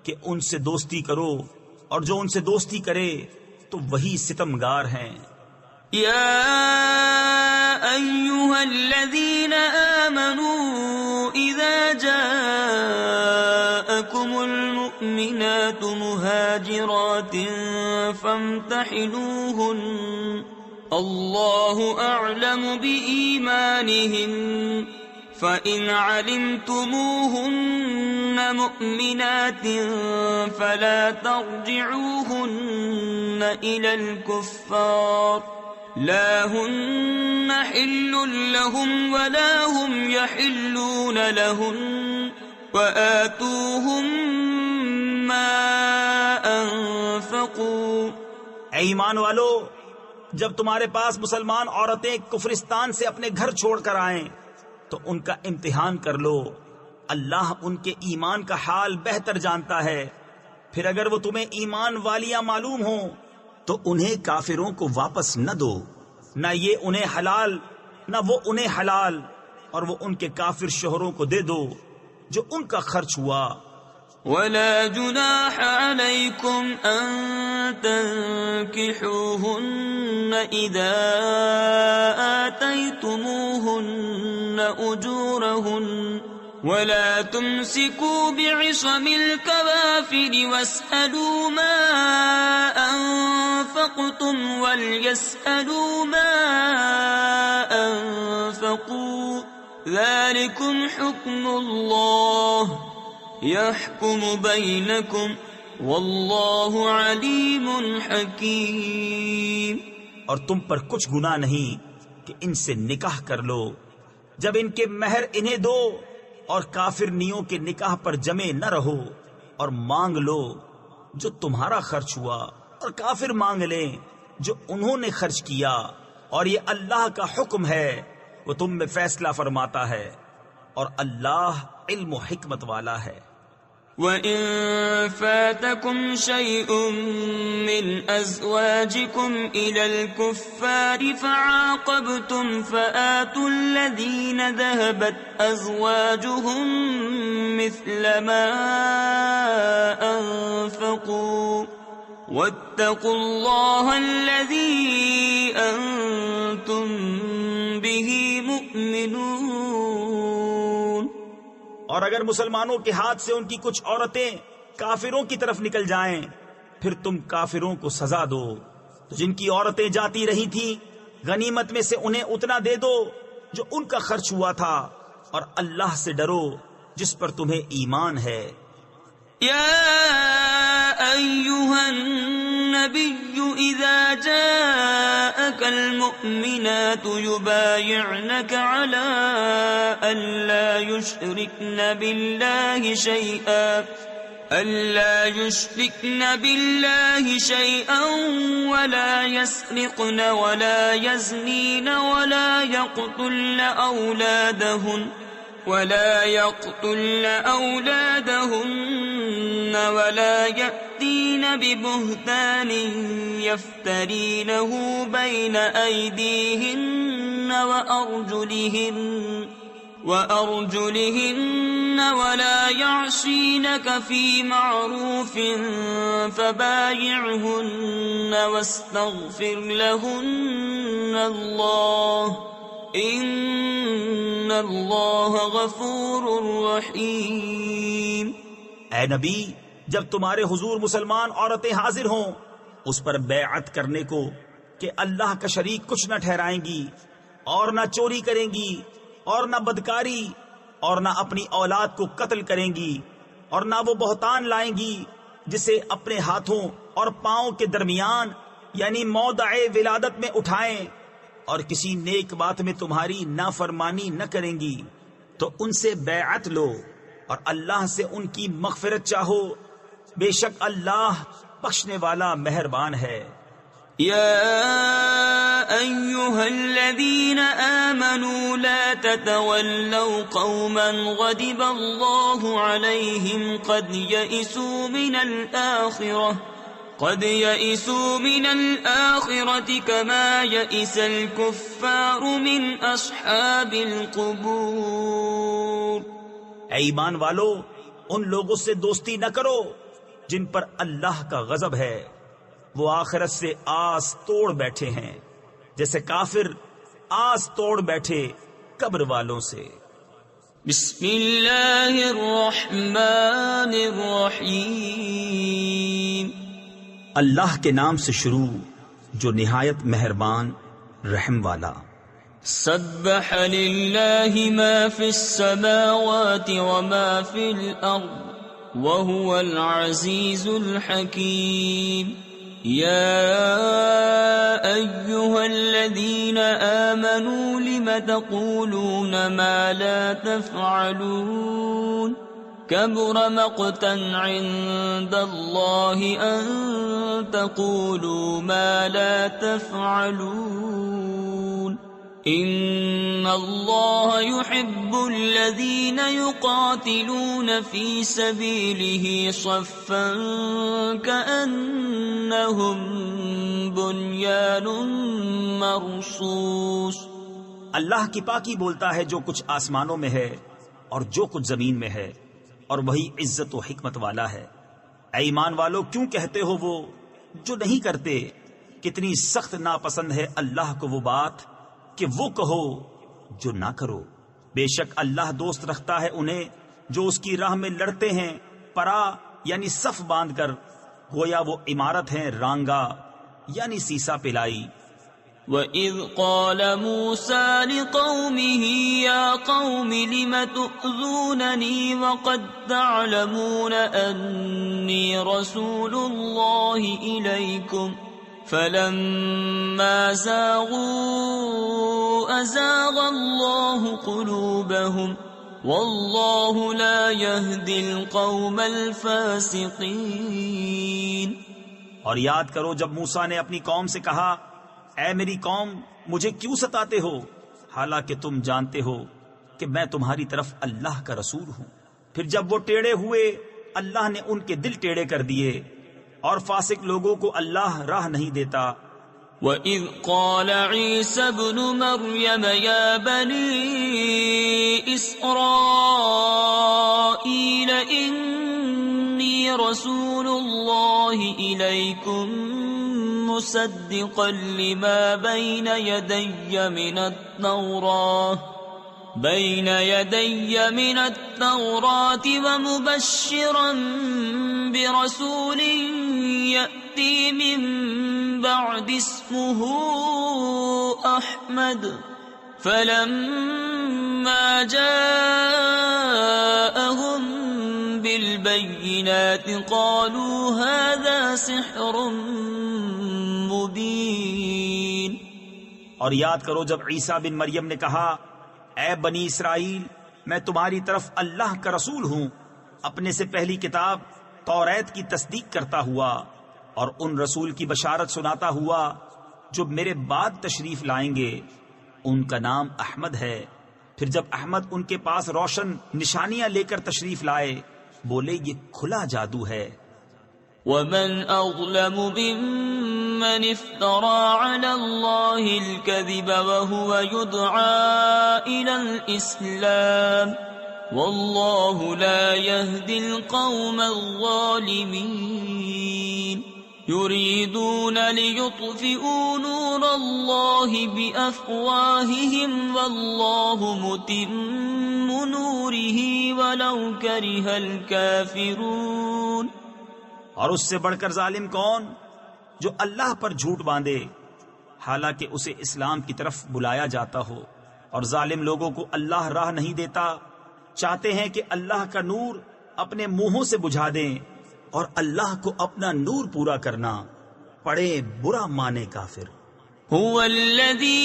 کہ ان سے دوستی کرو، اور جو ان سے دوستی کرے تو وہی ستمگار ہیں۔ یا ایھا الذین آمنوا اذا جاءکم المؤمنات مہاجرات فامتحنوہن اللہ اعلم بإیمانہن فإن علمتموہن مؤمنات فلا ترجعوہن إلى الكفار لا هن حل لهم ولا هم يحلون لهن وآتوهم ما أنفقوا۔ اے ایمان والو، جب تمہارے پاس مسلمان عورتیں کفرستان سے اپنے گھر چھوڑ کر آئیں تو ان کا امتحان کر لو، اللہ ان کے ایمان کا حال بہتر جانتا ہے۔ پھر اگر وہ تمہیں ایمان والیاں معلوم ہوں تو انہیں کافروں کو واپس نہ دو، نہ یہ انہیں حلال نہ وہ انہیں حلال، اور وہ ان کے کافر شوہروں کو دے دو جو ان کا خرچ ہوا۔ ولا جناح عليكم أن تنكحوهن إذا آتيتموهن أجورهن ولا تمسكوا بعصم الكوافر واسألوا ما أنفقتم وليسألوا ما أنفقوا ذلكم حكم الله يحكم بينكم واللہ علیم حکیم۔ اور تم پر کچھ گناہ نہیں کہ ان سے نکاح کر لو جب ان کے مہر انہیں دو، اور کافرنیوں کے نکاح پر جمے نہ رہو، اور مانگ لو جو تمہارا خرچ ہوا، اور کافر مانگ لیں جو انہوں نے خرچ کیا، اور یہ اللہ کا حکم ہے، وہ تم میں فیصلہ فرماتا ہے، اور اللہ علم و حکمت والا ہے۔ وَإِن فَاتَكُمْ شَيْءٌ مِّنْ أَزْوَاجِكُمْ إِلَى الْكُفَّارِ فَعَاقَبْتُمْ فَآتُوا الَّذِينَ ذَهَبَتْ أَزْوَاجُهُم مِّثْلَ مَا أَنفَقُوا وَاتَّقُوا اللَّهَ الَّذِي أَنتُم بِهِ مُؤْمِنُونَ۔ اور اگر مسلمانوں کے ہاتھ سے ان کی کچھ عورتیں کافروں کی طرف نکل جائیں پھر تم کافروں کو سزا دو، تو جن کی عورتیں جاتی رہی تھیں غنیمت میں سے انہیں اتنا دے دو جو ان کا خرچ ہوا تھا، اور اللہ سے ڈرو جس پر تمہیں ایمان ہے۔ یا ایھا النبی اذا جاءک المؤمنات یبایعنک علی ان لا يشركن بالله شيئا ولا يسرقن ولا يزنين ولا يقتلن ولا يقتلن أولادهن ولا يأتين ببهتان يفترينه بين أيديهن وأرجلهن ولا يعصينك في معروف فبايعهن واستغفر لهن الله ان اللہ غفور رحیم۔ اے نبی، جب تمہارے حضور مسلمان عورتیں حاضر ہوں اس پر بیعت کرنے کو کہ اللہ کا شریک کچھ نہ ٹھہرائیں گی اور نہ چوری کریں گی اور نہ بدکاری اور نہ اپنی اولاد کو قتل کریں گی اور نہ وہ بہتان لائیں گی جسے اپنے ہاتھوں اور پاؤں کے درمیان یعنی موضع ولادت میں اٹھائیں، اور کسی نیک بات میں تمہاری نافرمانی نہ کریں گی تو ان سے بیعت لو اور اللہ سے ان کی مغفرت چاہو، بے شک اللہ بخشنے والا مہربان ہے۔ یا ایہا الذین آمنوا لا تتولوا قوما غضب اللہ علیہم قد یئسوا من الآخرة كما يئس الكفار من أصحاب القبور۔ اے ایمان والو، ان لوگوں سے دوستی نہ کرو جن پر اللہ کا غضب ہے، وہ آخرت سے آس توڑ بیٹھے ہیں جیسے کافر آس توڑ بیٹھے قبر والوں سے۔ بسم اللہ الرحمن الرحیم۔ اللہ کے نام سے شروع جو نہایت مہربان رحم والا۔ سبح للہ ما فی السماوات وما فی الارض وهو العزیز الحکیم۔ یا ایہا الذین آمنوا لم تقولون ما لا تفعلون كبر مقتا عند الله أن تقولوا ما لا تفعلون إن الله يحب الذين يقاتلون في سبيله صفا كأنهم بنيان مرصوص۔ اللہ کی پاکی بولتا ہے جو کچھ آسمانوں میں ہے اور جو کچھ زمین میں ہے، اور وہی عزت و حکمت والا ہے۔ اے ایمان والو، کیوں کہتے ہو وہ جو نہیں کرتے؟ کتنی سخت ناپسند ہے اللہ کو وہ بات کہ وہ کہو جو نہ کرو۔ بے شک اللہ دوست رکھتا ہے انہیں جو اس کی راہ میں لڑتے ہیں پرا یعنی صف باندھ کر، گویا وہ عمارت ہیں رانگا یعنی سیسا پلائی۔ وَإِذْ قَالَ مُوسَى لِقَوْمِهِ يَا قَوْمِ لِمَ تُؤْذُونَنِي وَقَدْ تَعْلَمُونَ أَنِّي رَسُولُ اللَّهِ إِلَيْكُمْ فَلَمَّا زَاغُوا أَزَاغَ اللَّهُ قُلُوبَهُمْ وَاللَّهُ لَا يَهْدِي الْقَوْمَ الْفَاسِقِينَ۔ اور یاد کرو جب موسیٰ نے اپنی قوم سے کہا، اے میری قوم مجھے کیوں ستاتے ہو، حالانکہ تم جانتے ہو کہ میں تمہاری طرف اللہ کا رسول ہوں۔ پھر جب وہ ٹیڑے ہوئے اللہ نے ان کے دل ٹیڑے کر دیے، اور فاسق لوگوں کو اللہ راہ نہیں دیتا۔ وَإِذْ قَالَ عِيسَى ابْنُ مَرْيَمَ يَا بَنِي إِسْرَائِيلَ إِنِّي رَسُولُ اللَّهِ إِلَيْكُمْ مُصَدِّقًا لِمَا بَيْنَ يَدَيَّ مِنَ التَّوْرَاةِ وَمُبَشِّرًا بِرَسُولٍ يَأْتِي مِن بَعْدِ اسْمُهُ أَحْمَدُ فَلَمَّا جَاءَهُم بِالْبَيِّنَاتِ قَالُوا هَذَا سِحْرٌ مبین۔ اور یاد کرو جب عیسیٰ بن مریم نے کہا، اے بنی اسرائیل میں تمہاری طرف اللہ کا رسول ہوں، اپنے سے پہلی کتاب توریت کی تصدیق کرتا ہوا اور ان رسول کی بشارت سناتا ہوا جو میرے بعد تشریف لائیں گے، ان کا نام احمد ہے۔ پھر جب احمد ان کے پاس روشن نشانیاں لے کر تشریف لائے بولے یہ کھلا جادو ہے۔ ومن أظلم ممن افترى على الله الكذب وهو يدعى إلى الإسلام والله لا يهدي القوم الظالمين يريدون ليطفئوا نور الله بأفواههم والله متم نوره ولو كره الكافرون۔ اور اس سے بڑھ کر ظالم کون جو اللہ پر جھوٹ باندھے حالانکہ اسے اسلام کی طرف بلایا جاتا ہو، اور ظالم لوگوں کو اللہ راہ نہیں دیتا، چاہتے ہیں کہ اللہ کا نور اپنے منہوں سے بجھا دیں، اور اللہ کو اپنا نور پورا کرنا پڑے برا مانے کافر۔ هو الذي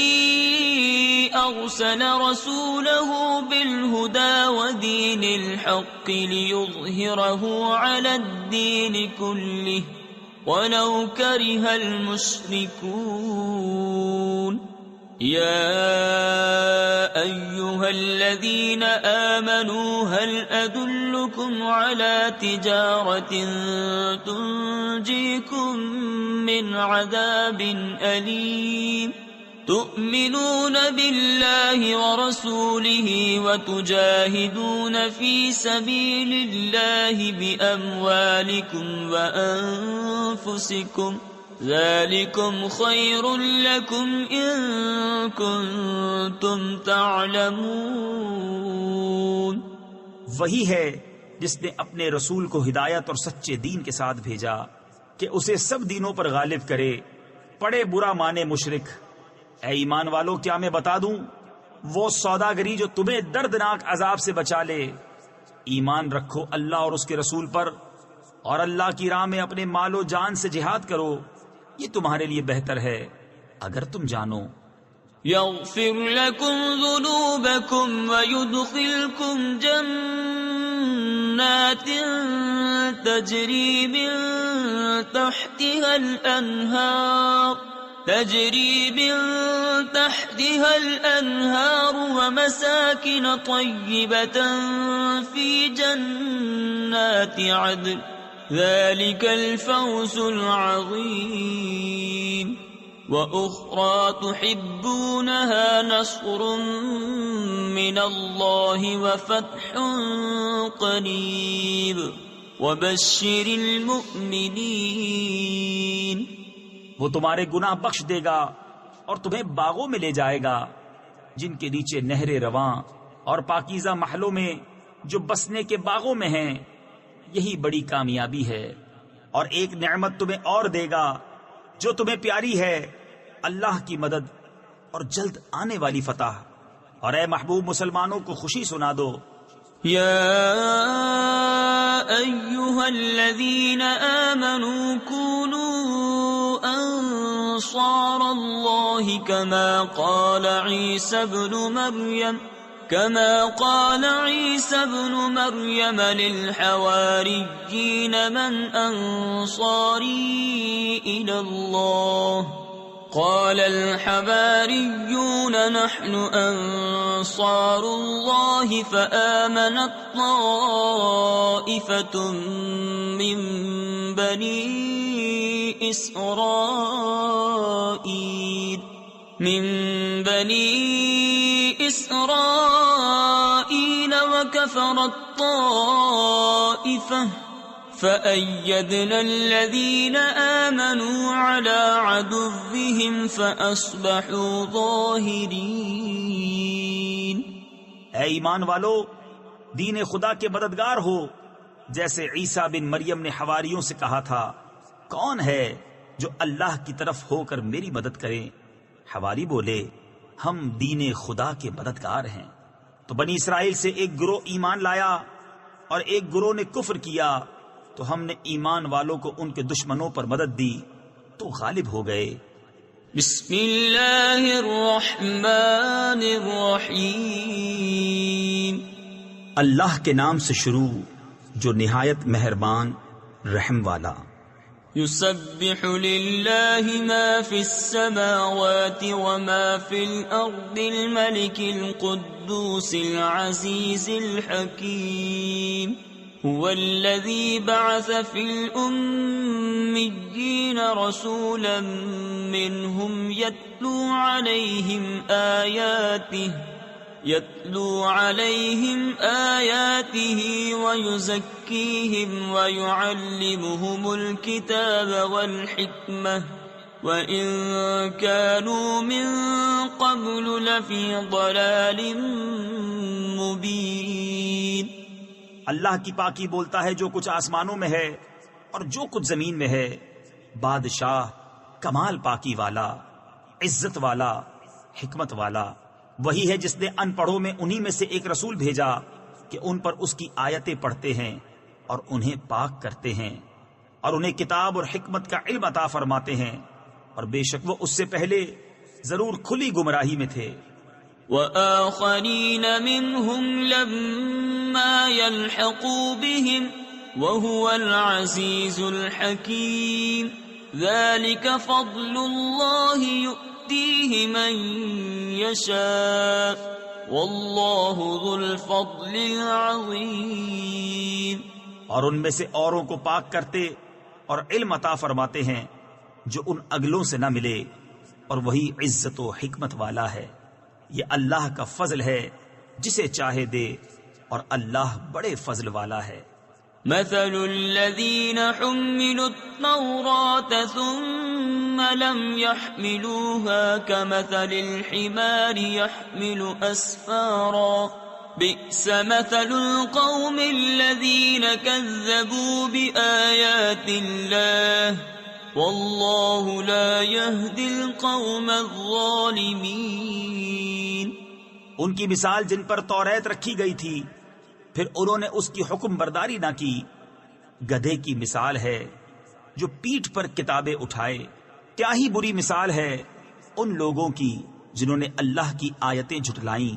أرسل رسوله بالهدى ودين الحق ليظهره على الدين كله ولو كره المشركون۔ يا أيها الذين آمنوا هل أدلكم على تجارة تنجيكم من عذاب أليم تؤمنون بالله ورسوله وتجاهدون في سبيل الله بأموالكم وأنفسكم ذلكم خير لكم إن كنتم تعلمون۔ وہی ہے جس نے اپنے رسول کو ہدایت اور سچے دین کے ساتھ بھیجا کہ اسے سب دینوں پر غالب کرے، پڑے برا مانے مشرک۔ اے ایمان والو، کیا میں بتا دوں وہ سوداگری جو تمہیں دردناک عذاب سے بچا لے؟ ایمان رکھو اللہ اور اس کے رسول پر، اور اللہ کی راہ میں اپنے مال و جان سے جہاد کرو، یہ تمہارے لیے بہتر ہے اگر تم جانو۔ يغفر لكم ذنوبكم ويدخلكم جنات تجري من تحتها الأنهار ومساكن طيبة في جنات عدن ذلك الفوز العظيم۔ وأخرى تحبونها نصر من الله وفتح قريب وبشر المؤمنين۔ وہ تمہارے گناہ بخش دے گا اور تمہیں باغوں میں لے جائے گا جن کے نیچے نہریں رواں، اور پاکیزہ محلوں میں جو بسنے کے باغوں میں ہیں، یہی بڑی کامیابی ہے۔ اور ایک نعمت تمہیں اور دے گا جو تمہیں پیاری ہے، اللہ کی مدد اور جلد آنے والی فتح۔ اور اے محبوب مسلمانوں کو خوشی سنا دو۔ يا أيها الذين آمنوا كونوا أنصار الله كما قال عيسى ابن مريم للحواريين من أنصاري إلى الله قال الحواريون نحن أنصار الله فآمنت طائفة من بني إسرائيل وكفرت طائفة فأيدنا الذين آمنوا على عدوهم فأصبحوا ظاهرين۔ اے ایمان والو، دین خدا کے مددگار ہو جیسے عیسیٰ بن مریم نے حواریوں سے کہا تھا، کون ہے جو اللہ کی طرف ہو کر میری مدد کرے؟ حواری بولے، ہم دین خدا کے مددگار ہیں۔ تو بنی اسرائیل سے ایک گروہ ایمان لایا اور ایک گروہ نے کفر کیا، تو ہم نے ایمان والوں کو ان کے دشمنوں پر مدد دی تو غالب ہو گئے۔ بسم اللہ الرحمن الرحیم۔ اللہ کے نام سے شروع جو نہایت مہربان رحم والا۔ يسبح لله ما في السماوات وما في الأرض الملك القدوس العزيز الحكيم هو الذي بعث في الأميين رسولا منهم يتلو عليهم آياته ويزكيهم ويعلمهم الكتاب والحكمة وإن كانوا من قبل لفي ضلال مبين. اللہ کی پاکی بولتا ہے جو کچھ آسمانوں میں ہے اور جو کچھ زمین میں ہے. بادشاہ کمال پاکی والا، عزت والا، حکمت والا وہی ہے جس نے ان پڑھوں میں انہی میں سے ایک رسول بھیجا کہ ان پر اس کی آیتیں پڑھتے ہیں اور انہیں پاک کرتے ہیں اور انہیں کتاب اور حکمت کا علم عطا فرماتے ہیں، اور بے شک وہ اس سے پہلے ضرور کھلی گمراہی میں تھے. وآخرین منهم لما يلحقوا بهم وهو العزیز الحکیم ذلك فضل اللہ يؤتیہ من يشاء واللہ ذو الفضل العظیم. اور ان میں سے اوروں کو پاک کرتے اور علم عطا فرماتے ہیں جو ان اگلوں سے نہ ملے، اور وہی عزت و حکمت والا ہے. یہ اللہ کا فضل ہے جسے چاہے دے، اور اللہ بڑے فضل والا ہے. مثل الذين حملوا التوراة ثم لم يحملوها كمثل الحمار يحمل أسفارا بئس مثل القوم الذين كذبوا بآيات الله والله لا يهدي القوم الظالمين. ان کی مثال جن پر توریت رکھی گئی تھی پھر انہوں نے اس کی حکم برداری نہ کی، گدھے کی مثال ہے جو پیٹھ پر کتابیں اٹھائے. کیا ہی بری مثال ہے ان لوگوں کی جنہوں نے اللہ کی آیتیں جھٹلائیں،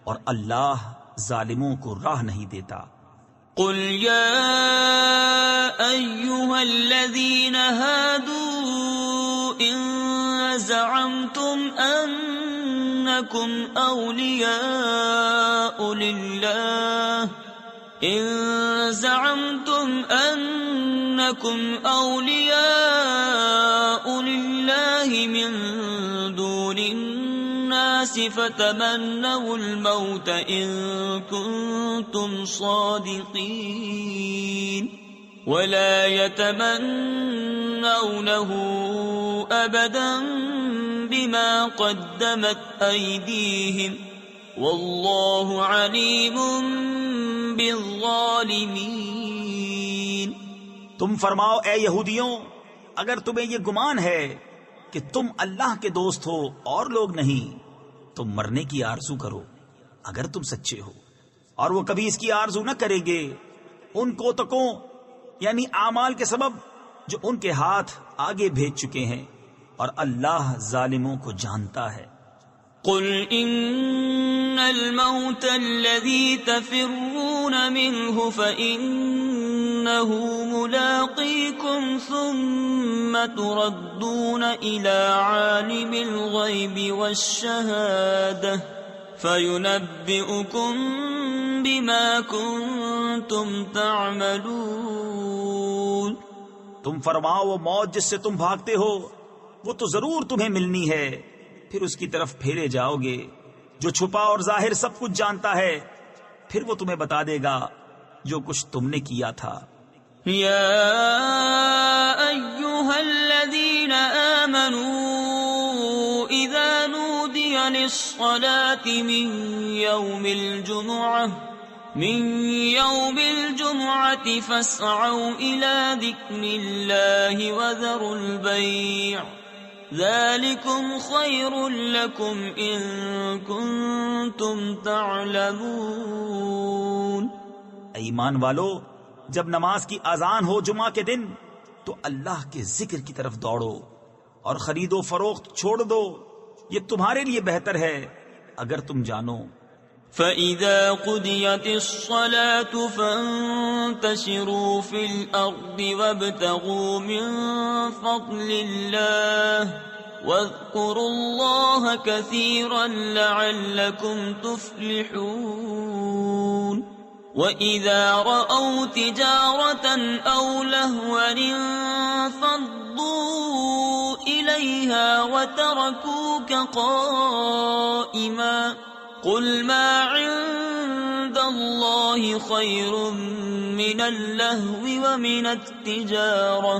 اور اللہ ظالموں کو راہ نہیں دیتا. قل يا أيها الذين هادوا إن زعمتم أنكم أولياء لله من دون الناس فتمنوا الموت إن كنتم صادقين ولا يتمنونه أبدا بما قدمت أيديهم والله عليم بالظالمين. تم فرماؤ اے یہودیوں، اگر تمہیں یہ گمان ہے کہ تم اللہ کے دوست ہو اور لوگ نہیں، تم مرنے کی آرزو کرو اگر تم سچے ہو، اور وہ کبھی اس کی آرزو نہ کریں گے ان کوتکوں یعنی اعمال کے سبب جو ان کے ہاتھ آگے بھیج چکے ہیں، اور اللہ ظالموں کو جانتا ہے. قل ان الموت الذي تفرون منه فإنه ملاقيكم ثم تردون إلى عالم الغيب والشهادة فينبئكم بما كنتم تعملون. تم فرماؤ وہ موت جس سے تم بھاگتے ہو وہ تو ضرور تمہیں ملنی ہے، پھر اس کی طرف پھیرے جاؤ گے. جو چھپا اور ظاہر سب کچھ جانتا ہے، پھر وہ تمہیں بتا دے گا جو کچھ تم نے کیا تھا. یا ایھا الذین آمنوا اذا نودی للصلاة من يوم الجمعة فاسعوا إلى ذكر الله وذروا البيع ذلكم خير لكم إن كنتم تعلمون. ایمان والو، جب نماز کی اذان ہو جمعہ کے دن تو اللہ کے ذکر کی طرف دوڑو اور خرید و فروخت چھوڑ دو، یہ تمہارے لیے بہتر ہے اگر تم جانو. فَإِذَا قُضِيَتِ الصَّلَاةُ فَانتَشِرُوا فِي الْأَرْضِ وَابْتَغُوا مِن فَضْلِ اللَّهِ وَاذْكُرُوا اللَّهَ كَثِيرًا لَعَلَّكُمْ تُفْلِحُونَ وَإِذَا رَأَوْا تِجَارَةً أَوْ لَهْوًا انفَضُّوا إِلَيْهَا وَتَرَكُوكَ قَائِمًا قُلْ مَا عِندَ اللَّهِ خَيْرٌ مِّنَ اللَّهْوِ وَمِنَ التِّجَارَةِ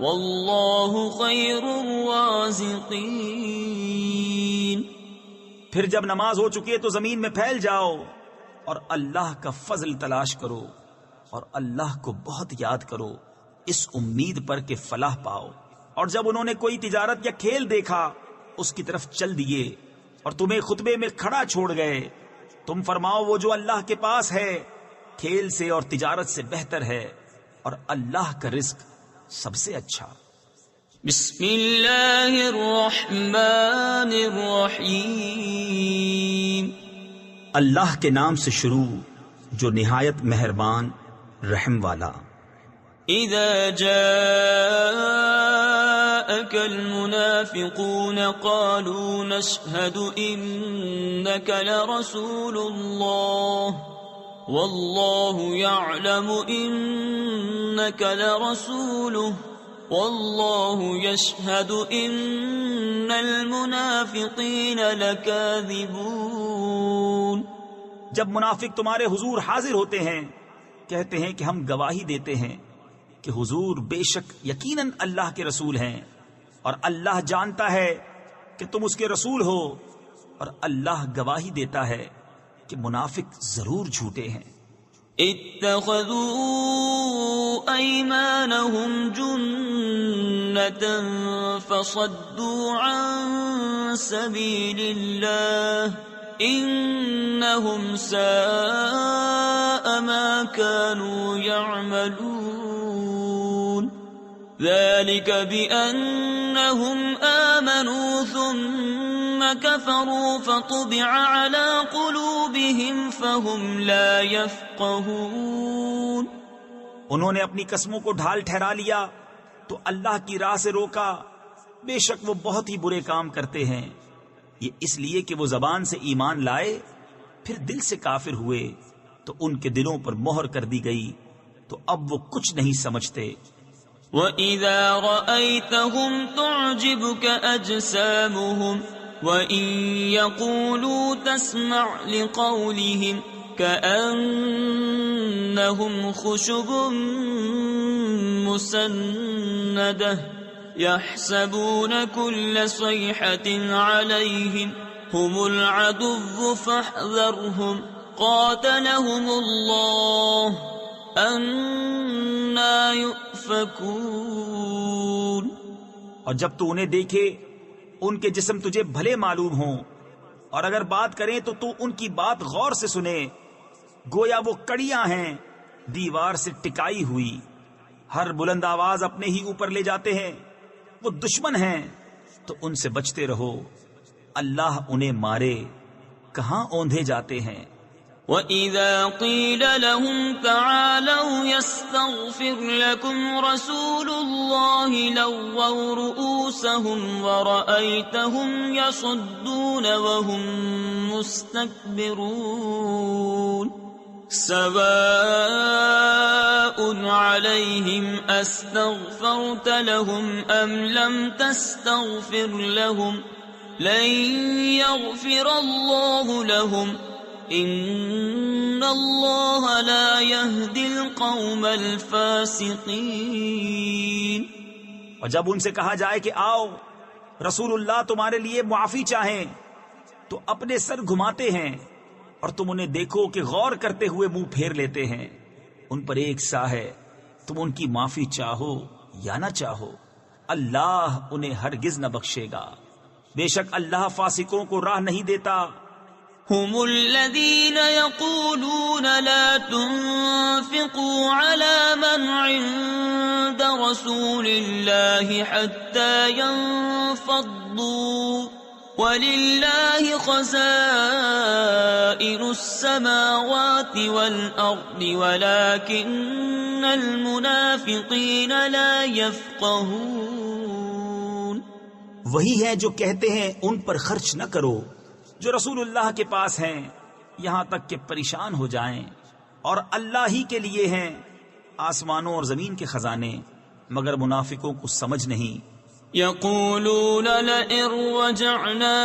وَاللَّهُ خَيْرُ الرَّازِقِينَ۔ پھر جب نماز ہو چکی ہے تو زمین میں پھیل جاؤ اور اللہ کا فضل تلاش کرو اور اللہ کو بہت یاد کرو اس امید پر کہ فلاح پاؤ۔ اور جب انہوں نے کوئی تجارت یا کھیل دیکھا اس کی طرف چل دیے اور تمہیں خطبے میں کھڑا چھوڑ گئے، تم فرماؤ وہ جو اللہ کے پاس ہے کھیل سے اور تجارت سے بہتر ہے، اور اللہ کا رزق سب سے اچھا۔ بسم اللہ الرحمن الرحیم۔ اللہ کے نام سے شروع جو نہایت مہربان رحم والا۔ اذا جاءك المنافقون قالوا نشهد انك لرسول الله والله يعلم انك لرسوله والله يشهد ان المنافقين لكاذبون۔ جب منافق تمہارے حضور حاضر ہوتے ہیں کہتے ہیں کہ ہم گواہی دیتے ہیں کہ حضور بے شک یقیناً اللہ کے رسول ہیں، اور اللہ جانتا ہے کہ تم اس کے رسول ہو، اور اللہ گواہی دیتا ہے کہ منافق ضرور جھوٹے ہیں۔ اتخذوا ایمانہم جنة فصدوا عن سبیل اللہ انہم ساء ما كانوا يعملون ذلك بأنهم آمنوا ثم كفروا فطبع على قلوبهم فهم لا يفقهون۔ انہوں نے اپنی قسموں کو ڈھال ٹھہرا لیا تو اللہ کی راہ سے روکا، بے شک وہ بہت ہی برے کام کرتے ہیں۔ یہ اس لیے کہ وہ زبان سے ایمان لائے پھر دل سے کافر ہوئے تو ان کے دلوں پر مہر کر دی گئی، تو اب وہ کچھ نہیں سمجھتے۔ وَإِذَا رَأَيْتَهُمْ تُعْجِبُكَ أَجْسَامُهُمْ وَإِن يَقُولُوا تَسْمَعْ لِقَوْلِهِمْ كَأَنَّهُمْ خُشُبٌ مُّسَنَّدَةٌ يَحْسَبُونَ كُلَّ صَيْحَةٍ عَلَيْهِمْ هُمُ الْعَدُوُّ فَاحْذَرْهُمْ قَاتَلَهُمُ اللَّهُ أَنَّىٰ يُؤْفَكُونَ۔ اور جب تو انہیں دیکھے ان کے جسم تجھے بھلے معلوم ہوں، اور اگر بات کریں تو تو ان کی بات غور سے سنے، گویا وہ کڑیاں ہیں دیوار سے ٹکائی ہوئی، ہر بلند آواز اپنے ہی اوپر لے جاتے ہیں، وہ دشمن ہیں تو ان سے بچتے رہو، اللہ انہیں مارے کہاں اوندھے جاتے ہیں۔ وَإِذَا قِيلَ لَهُمْ تَعَالَوْا يَسْتَغْفِرْ لَكُمْ رَسُولُ اللَّهِ لَوَّوْا رُءُوسَهُمْ وَرَأَيْتَهُمْ يَصُدُّونَ وَهُمْ مُسْتَكْبِرُونَ سَوَاءٌ عَلَيْهِمْ أَسْتَغْفَرْتَ لَهُمْ أَمْ لَمْ تَسْتَغْفِرْ لَهُمْ لَن يَغْفِرَ اللَّهُ لَهُمْ ان اللہ لا يهدی القوم الفاسقین۔ اور جب ان سے کہا جائے کہ آؤ رسول اللہ تمہارے لیے معافی چاہیں تو اپنے سر گھماتے ہیں، اور تم انہیں دیکھو کہ غور کرتے ہوئے منہ پھیر لیتے ہیں، ان پر ایک سا ہے، تم ان کی معافی چاہو یا نہ چاہو اللہ انہیں ہرگز نہ بخشے گا، بے شک اللہ فاسقوں کو راہ نہیں دیتا۔ هم الذين يقولون لا تنفقوا على من عند رسول الله حتى ينفضوا وَلِلَّهِ خَزَائِنُ السَّمَاوَاتِ وَالْأَرْضِ وَلَكِنَّ الْمُنَافِقِينَ لَا يَفْقَهُونَ۔ وہی ہے جو کہتے ہیں ان پر خرچ نہ کرو جو رسول اللہ کے پاس ہیں، یہاں تک کہ پریشان ہو جائیں، اور اللہ ہی کے لیے ہیں آسمانوں اور زمین کے خزانے، مگر منافقوں کو سمجھ نہیں۔ يقولون لئن رجعنا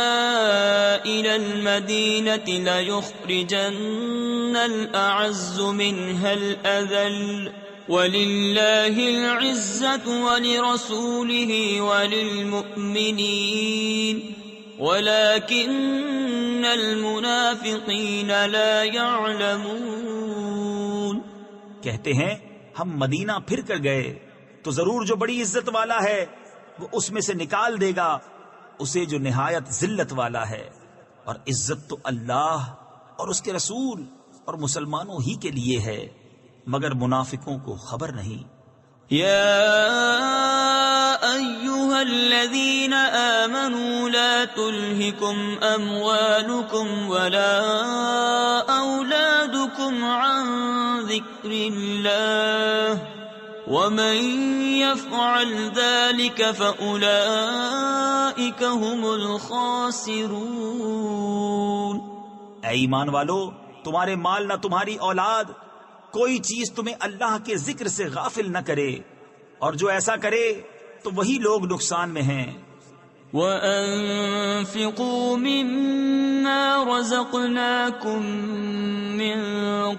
إلى المدينة ليخرجن الأعز منها الأذل ولله العزة ولرسوله وللمؤمنين ولكن المنافقين لا يعلمون۔ کہتے ہیں ہم مدینہ پھر کر گئے تو ضرور جو بڑی عزت والا ہے وہ اس میں سے نکال دے گا اسے جو نہایت ذلت والا ہے، اور عزت تو اللہ اور اس کے رسول اور مسلمانوں ہی کے لیے ہے، مگر منافقوں کو خبر نہیں۔ یا ایھا الذین آمنوا لا تلہکم اموالکم ولا اولادکم عن ذکر اللہ ومن يفعل ذلك فأولئك هم الخاسرون۔ اے ایمان والو، تمہارے مال نہ تمہاری اولاد کوئی چیز تمہیں اللہ کے ذکر سے غافل نہ کرے، اور جو ایسا کرے تو وہی لوگ نقصان میں ہیں۔ وَأَنفِقُوا مِمَّا رَزَقْنَاكُم مِّن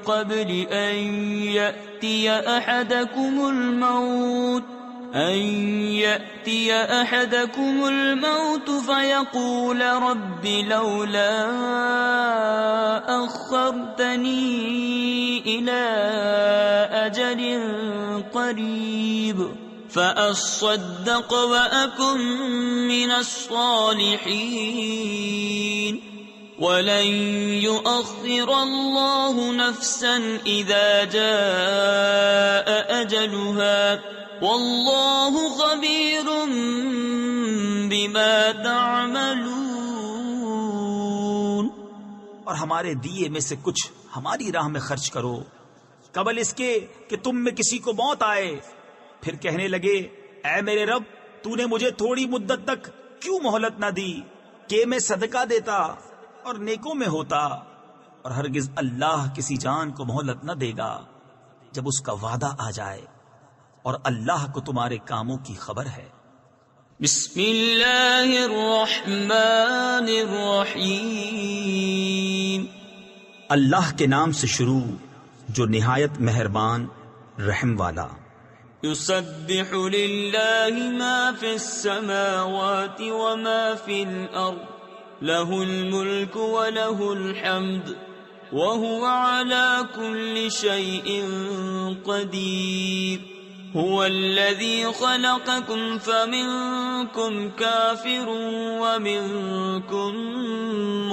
قَبْلِ أَن يَأْتِيَ أَحَدَكُمُ الْمَوْتُ فَيَقُولَ رَبِّ لَوْلَا أَخَّرْتَنِي إِلَىٰ أَجَلٍ قَرِيبٍ فَأَصَّدَّقَ وَأَكُن مِّنَ الصَّالِحِينَ وَلَن يُؤَخِّرَ اللَّهُ نَفْسًا إِذَا جَاءَ أَجَلُهَا وَاللَّهُ خَبِيرٌ بِمَا تَعْمَلُونَ۔ اور ہمارے دیے میں سے کچھ ہماری راہ میں خرچ کرو قبل اس کے کہ تم میں کسی کو موت آئے، پھر کہنے لگے اے میرے رب، تو نے مجھے تھوڑی مدت تک کیوں مہلت نہ دی کہ میں صدقہ دیتا اور نیکوں میں ہوتا، اور ہرگز اللہ کسی جان کو مہلت نہ دے گا جب اس کا وعدہ آ جائے، اور اللہ کو تمہارے کاموں کی خبر ہے۔ بسم اللہ الرحمن الرحیم۔ اللہ کے نام سے شروع جو نہایت مہربان رحم والا۔ يسبح لله ما في السماوات وما في الأرض له الملك وله الحمد وهو على كل شيء قدير هو الذي خلقكم فمنكم كافر ومنكم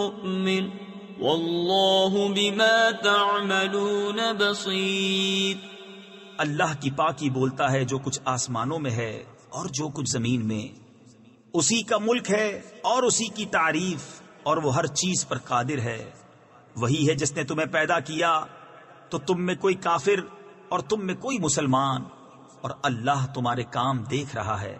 مؤمن والله بما تعملون بصير۔ اللہ کی پاکی بولتا ہے جو کچھ آسمانوں میں ہے اور جو کچھ زمین میں، اسی کا ملک ہے اور اسی کی تعریف، اور وہ ہر چیز پر قادر ہے۔ وہی ہے جس نے تمہیں پیدا کیا تو تم میں کوئی کافر اور تم میں کوئی مسلمان، اور اللہ تمہارے کام دیکھ رہا ہے۔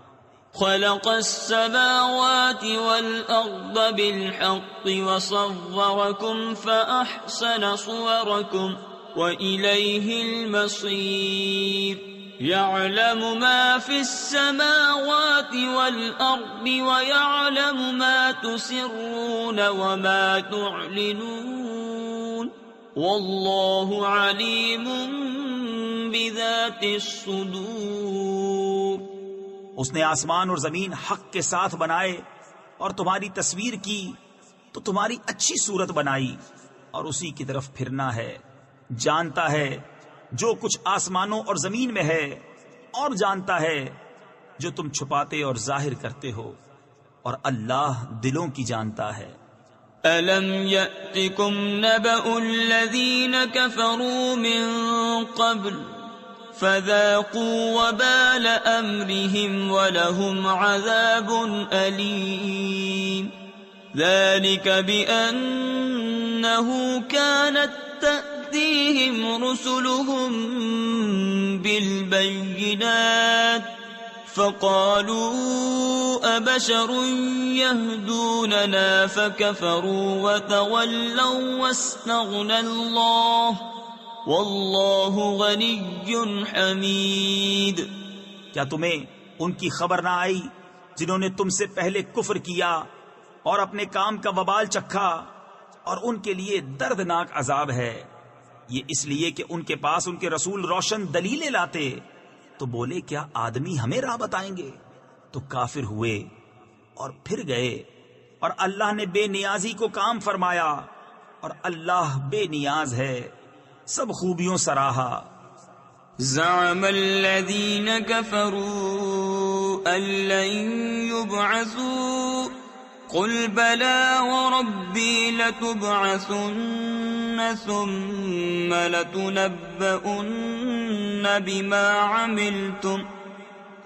خلق السماوات والأرض بالحق وصوركم فأحسن صوركم وإليه المصير يعلم ما في السماوات والأرض ويعلم ما تسرون وما تعلنون والله عليم بذات الصدور۔ اس نے آسمان اور زمین حق کے ساتھ بنائے اور تمہاری تصویر کی تو تمہاری اچھی صورت بنائی، اور اسی کی طرف پھرنا ہے۔ جانتا ہے جو کچھ آسمانوں اور زمین میں ہے، اور جانتا ہے جو تم چھپاتے اور ظاہر کرتے ہو، اور اللہ دلوں کی جانتا ہے۔ أَلَمْ يَأْتِكُمْ نَبَأُ الَّذِينَ كَفَرُوا مِن قَبْلُ فَذَاقُوا وَبَالَ أَمْرِهِمْ وَلَهُمْ عَذَابٌ أَلِيمٌ۔ ذلك بأنه كانت تأتيهم رسلهم بالبينات فقالوا أبشر يهدوننا فكفروا وتولوا واستغنى الله واللہ غنی حمید۔ کیا تمہیں ان کی خبر نہ آئی جنہوں نے تم سے پہلے کفر کیا اور اپنے کام کا وبال چکھا، اور ان کے لیے دردناک عذاب ہے؟ یہ اس لیے کہ ان کے پاس ان کے رسول روشن دلیلیں لاتے، تو بولے کیا آدمی ہمیں راہ بتائیں گے؟ تو کافر ہوئے اور پھر گئے، اور اللہ نے بے نیازی کو کام فرمایا، اور اللہ بے نیاز ہے، سب خوبیوں سراہا۔ زعم الذين كفروا أن لن يبعثوا قل بلى وربي لتبعثن ثم لتنبؤن بما عملتم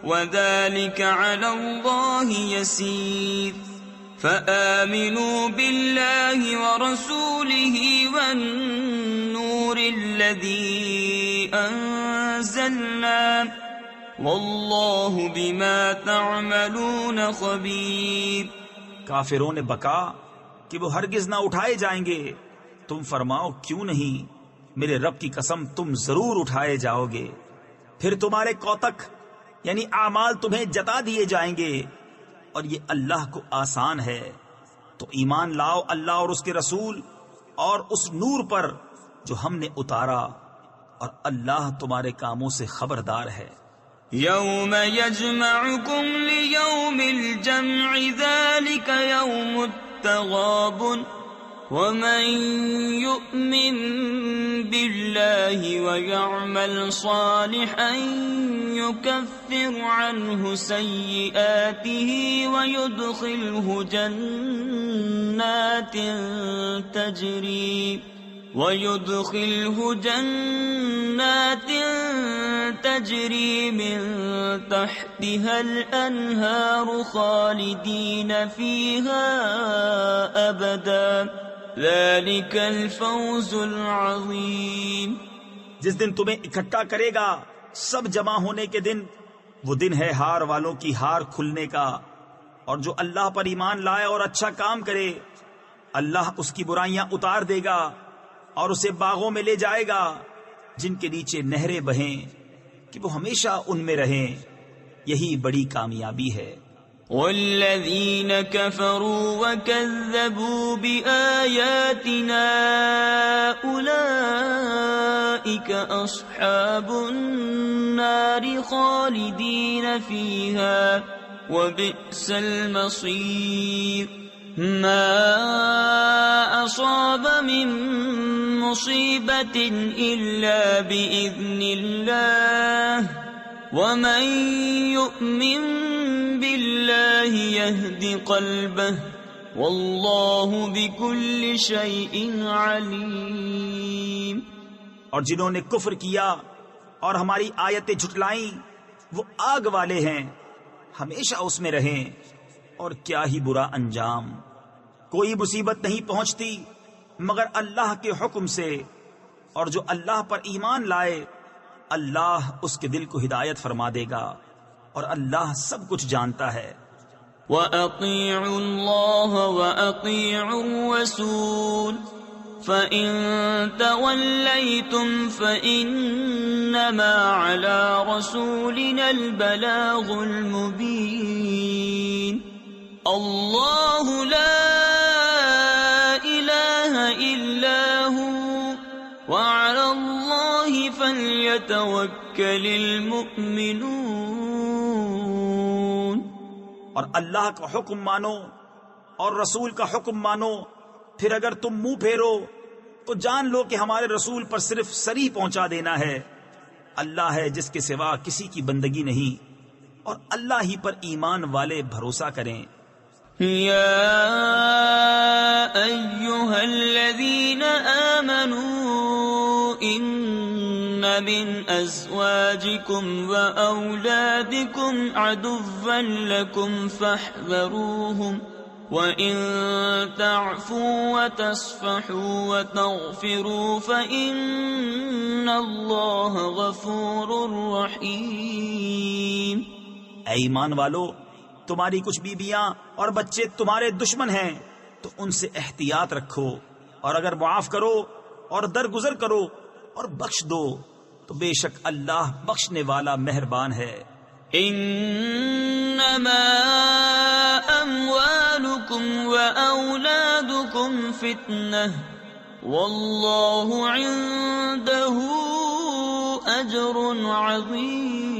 وذلك على الله يسير فآمنوا بالله ورسوله والنور الذي أنزلنا والله بما تعملون خبير۔ کافروں نے بکا کہ وہ ہرگز نہ اٹھائے جائیں گے۔ تم فرماؤ کیوں نہیں، میرے رب کی قسم تم ضرور اٹھائے جاؤ گے، پھر تمہارے کوتک یعنی اعمال تمہیں جتا دیے جائیں گے، اور یہ اللہ کو آسان ہے۔ تو ایمان لاؤ اللہ اور اس کے رسول اور اس نور پر جو ہم نے اتارا، اور اللہ تمہارے کاموں سے خبردار ہے۔ یوم یجمعکم لیوم الجمع ذلک یوم التغابن ومن یؤمن باللہ ویعمل صالحا یکفر عنہ سیئاته ويدخله جنات تجری من تحتها الانہار خالدین فیہا ابدا ذلك الفوز العظیم۔ جس دن تمہیں اکٹھا کرے گا سب جمع ہونے کے دن، وہ دن ہے ہار والوں کی ہار کھلنے کا، اور جو اللہ پر ایمان لائے اور اچھا کام کرے اللہ اس کی برائیاں اتار دے گا اور اسے باغوں میں لے جائے گا جن کے نیچے نہریں بہیں کہ وہ ہمیشہ ان میں رہیں، یہی بڑی کامیابی ہے۔ والذین کفروا وکذبوا بآیاتنا اولئک اصحاب النار خالدین فیہا وبئس المصیر۔ ما اصاب من مصیبت الا باذن اللہ ومن یؤمن باللہ یہد قلبہ واللہ بکل شیء علیم۔ اور جنہوں نے کفر کیا اور ہماری آیتیں جھٹلائیں وہ آگ والے ہیں، ہمیشہ اس میں رہیں، اور کیا ہی برا انجام۔ کوئی مصیبت نہیں پہنچتی مگر اللہ کے حکم سے، اور جو اللہ پر ایمان لائے اللہ اس کے دل کو ہدایت فرما دے گا، اور اللہ سب کچھ جانتا ہے۔ وَأَطِيعُوا اللَّهَ وَأَطِيعُوا الرَّسُولَ فَإِن تَوَلَّيْتُمْ فَإِنَّمَا عَلَى رَسُولِنَا الْبَلَاغُ الْمُبِينُ۔ اللہ لا الہ الا هو وعلى اللہ فلیتوکل المؤمنون۔ اور اللہ کا حکم مانو اور رسول کا حکم مانو، پھر اگر تم منہ پھیرو تو جان لو کہ ہمارے رسول پر صرف سری پہنچا دینا ہے۔ اللہ ہے جس کے سوا کسی کی بندگی نہیں، اور اللہ ہی پر ایمان والے بھروسہ کریں۔ یا ایہا الذین آمنوا ان من ازواجکم واولادکم عدوا لکم فاحذروہم وَإِن تَعْفُوا وَتَصْفَحُوا وَتَغْفِرُوا فَإِنَّ اللَّهَ غَفُورٌ رَحِيمٌ۔ اے ایمان والو، تمہاری کچھ بیویاں اور بچے تمہارے دشمن ہیں تو ان سے احتیاط رکھو، اور اگر معاف کرو اور درگزر کرو اور بخش دو تو بے شک اللہ بخشنے والا مہربان ہے۔ انما اموالکم واولادکم فتنہ واللہ عنده اجر عظیم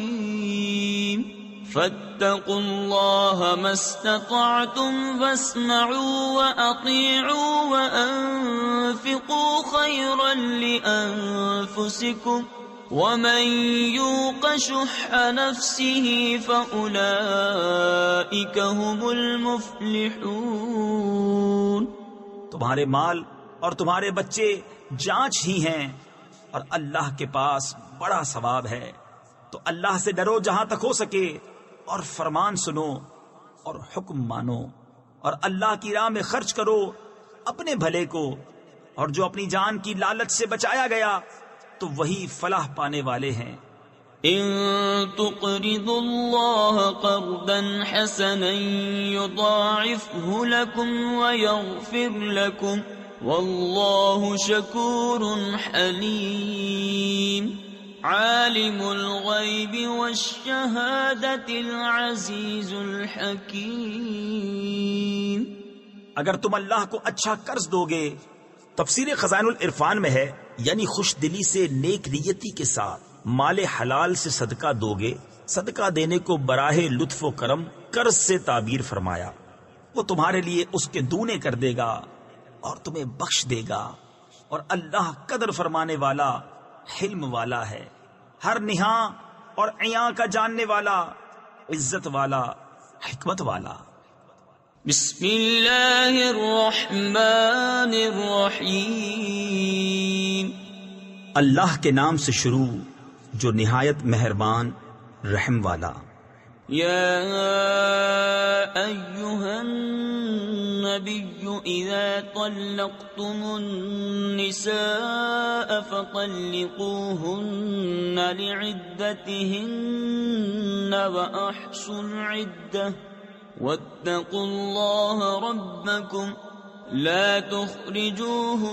فاتقوا اللہ ما استطعتم واسمعوا واطیعوا وانفقوا خیرا لانفسکم وَمَن يُوقَ شُحَّ نَفْسِهِ فَأُولَئِكَ هُمُ الْمُفْلِحُونَ۔ تمہارے مال اور تمہارے بچے جانچ ہی ہیں اور اللہ کے پاس بڑا ثواب ہے، تو اللہ سے ڈرو جہاں تک ہو سکے اور فرمان سنو اور حکم مانو، اور اللہ کی راہ میں خرچ کرو اپنے بھلے کو، اور جو اپنی جان کی لالچ سے بچایا گیا تو وہی فلاح پانے والے ہیں۔ ان تقرضوا اللہ قرضا حسنا یضاعفه لکم ویغفر لکم واللہ شکور حلیم عالم الغیب والشہادۃ العزیز الحکیم۔ اگر تم اللہ کو اچھا قرض دو گے، تفسیر خزائن العرفان میں ہے، یعنی خوش دلی سے نیک نیتی کے ساتھ مال حلال سے صدقہ دو گے، صدقہ دینے کو براہ لطف و کرم قرض سے تعبیر فرمایا، وہ تمہارے لیے اس کے دونے کر دے گا اور تمہیں بخش دے گا، اور اللہ قدر فرمانے والا حلم والا ہے، ہر نہاں اور عیاں کا جاننے والا، عزت والا، حکمت والا۔ بسم اللہ الرحمن الرحیم۔ اللہ کے نام سے شروع جو نہایت مہربان رحم والا۔ یا ایہا النبی اذا طلقتم النساء فطلقوهن لعدتهن واحصوا العدة واتقوا اللہ ربکم لا تخرجوهن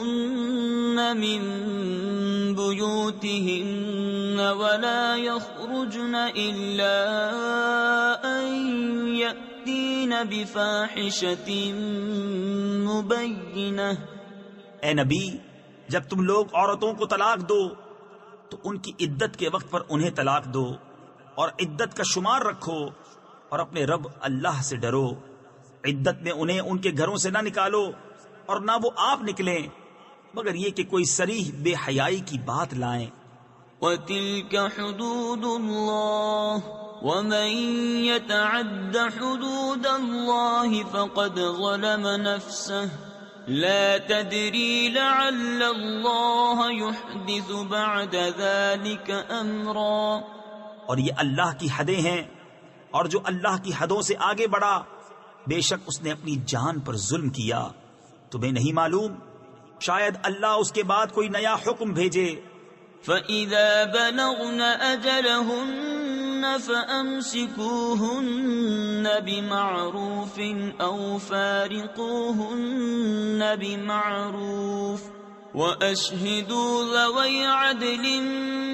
من بیوتهن ولا يخرجن إلا أن يأتين بفاحشة مبينة۔ اے نبی، جب تم لوگ عورتوں کو طلاق دو تو ان کی عدت کے وقت پر انہیں طلاق دو، اور عدت کا شمار رکھو، اور اپنے رب اللہ سے ڈرو، عدت میں انہیں ان کے گھروں سے نہ نکالو اور نہ وہ آپ نکلیں، مگر یہ کہ کوئی صریح بے حیائی کی بات لائیں۔ وَتِلْكَ حُدُودُ اللَّهِ وَمَن يَتَعَدَّ حُدُودَ اللَّهِ فَقَدْ ظَلَمَ نَفْسَهُ لَا تَدْرِي لَعَلَّ اللَّهَ يُحْدِثُ بَعْدَ ذَلِكَ أَمْرًا۔ اور یہ اللہ کی حدیں ہیں، اور جو اللہ کی حدوں سے آگے بڑھا بے شک اس نے اپنی جان پر ظلم کیا۔ تمہیں نہیں معلوم شاید اللہ اس کے بعد کوئی نیا حکم بھیجے۔ فَإِذَا بَلَغْنَ أَجَلَهُنَّ فَأَمْسِكُوهُنَّ بِمَعْرُوفٍ أَوْ فَارِقُوهُنَّ بِمَعْرُوفٍ وَأَشْهِدُوا ذَوَيْ عَدْلٍ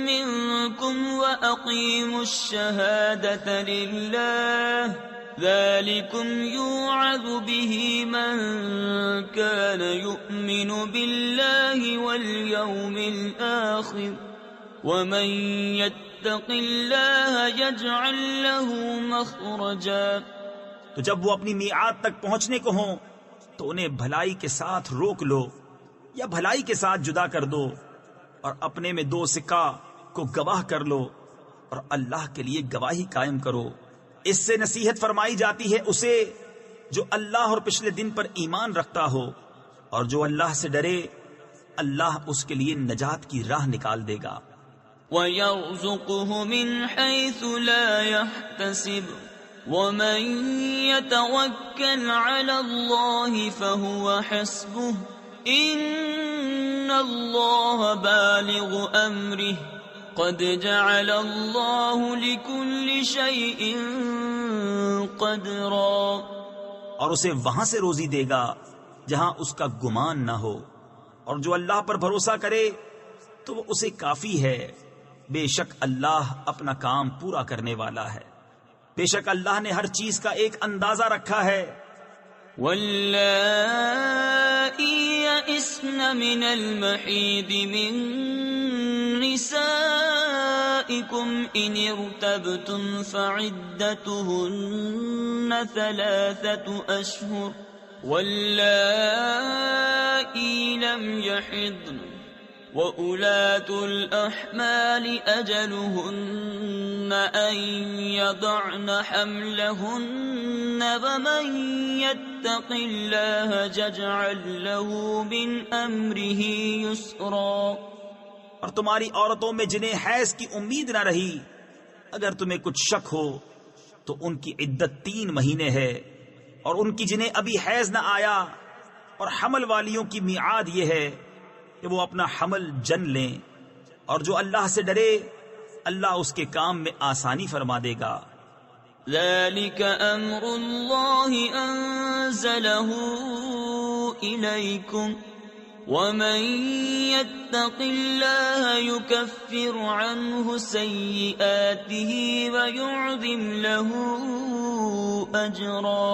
مِّنكُمْ وَأَقِيمُوا الشَّهَادَةَ لِلَّهِ ذَلِكُمْ يُوعَظُ بِهِ مَن كَانَ يُؤْمِنُ بِاللَّهِ وَالْيَوْمِ الْآخِرِ وَمَن يَتَّقِ اللَّهَ يَجْعَل لَّهُ مَخْرَجًا۔ تو جب وہ اپنی میعاد تک پہنچنے کو ہوں تو انہیں بھلائی کے ساتھ روک لو یا بھلائی کے ساتھ جدا کر دو، اور اپنے میں دو سکہ کو گواہ کر لو، اور اللہ کے لیے گواہی قائم کرو۔ اس سے نصیحت فرمائی جاتی ہے اسے جو اللہ اور پچھلے دن پر ایمان رکھتا ہو، اور جو اللہ سے ڈرے اللہ اس کے لیے نجات کی راہ نکال دے گا۔ وَيَرْزُقْهُ مِنْ حَيْثُ لَا يَحْتَسِبُ ومن يتوكل على الله فهو حسبه ان الله بالغ امره قد جعل الله لكل شيء قدرا. اور اسے وہاں سے روزی دے گا جہاں اس کا گمان نہ ہو، اور جو اللہ پر بھروسہ کرے تو وہ اسے کافی ہے. بے شک اللہ اپنا کام پورا کرنے والا ہے. بے شک اللہ نے ہر چیز کا ایک اندازہ رکھا ہے. واللائي يئسن من المحيض من نسائكم إن ارتبتم فعدتهن 3 أشهر واللائي لم يحضن وَأُولَاتُ الْأَحْمَالِ أَجَلُهُنَّ أَن يَضَعْنَ حَمْلَهُنَّ وَمَن يَتَّقِ اللَّهَ يَجْعَل لَّهُ مِنْ أَمْرِهِ يُسْرًا. اور تمہاری عورتوں میں جنہیں حیض کی امید نہ رہی، اگر تمہیں کچھ شک ہو تو ان کی عدت 3 مہینے ہے، اور ان کی جنہیں ابھی حیض نہ آیا، اور حمل والیوں کی میعاد یہ ہے کہ وہ اپنا حمل جن لیں. اور جو اللہ سے ڈرے اللہ اس کے کام میں آسانی فرما دے گا. ذلك امر الله انزله اليكم ومن يتق الله يكفر عنه سيئاته ويعظم له اجرا.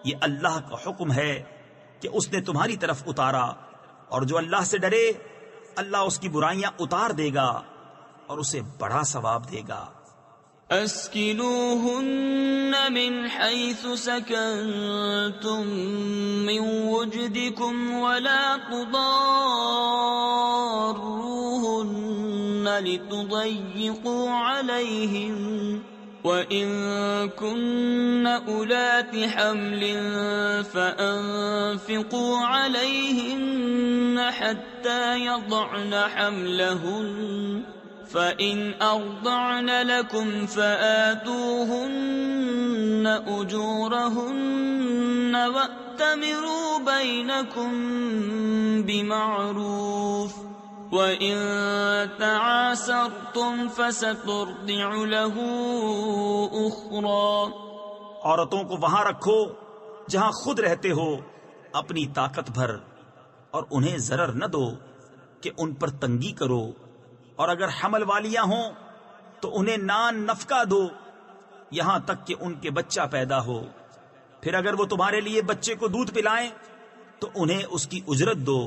یہ اللہ کا حکم ہے کہ اس نے تمہاری طرف اتارا، اور جو اللہ سے ڈرے اللہ اس کی برائیاں اتار دے گا اور اسے بڑا ثواب دے گا. اسکنوہن من حیث سکنتم من وجدکم ولا تضاروہن لتضیقوا علیہن وَإِن كُنَّ أُولَاتِ حَمْلٍ فَأَنفِقُوا عَلَيْهِنَّ حَتَّى يَضَعْنَ حَمْلَهُنَّ فَإِنْ أَرْضَعْنَ لَكُمْ فَآتُوهُنَّ أُجُورَهُنَّ وَأْتَمِرُوا بَيْنَكُمْ بِمَعْرُوفٍ وَإِن تَعَاسَرْتُمْ فَسَتُرْضِعُ لَهُ أُخْرَى. عورتوں کو وہاں رکھو جہاں خود رہتے ہو اپنی طاقت بھر، اور انہیں ضرر نہ دو کہ ان پر تنگی کرو. اور اگر حمل والیاں ہوں تو انہیں نان نفقہ دو یہاں تک کہ ان کے بچہ پیدا ہو. پھر اگر وہ تمہارے لیے بچے کو دودھ پلائیں تو انہیں اس کی اجرت دو،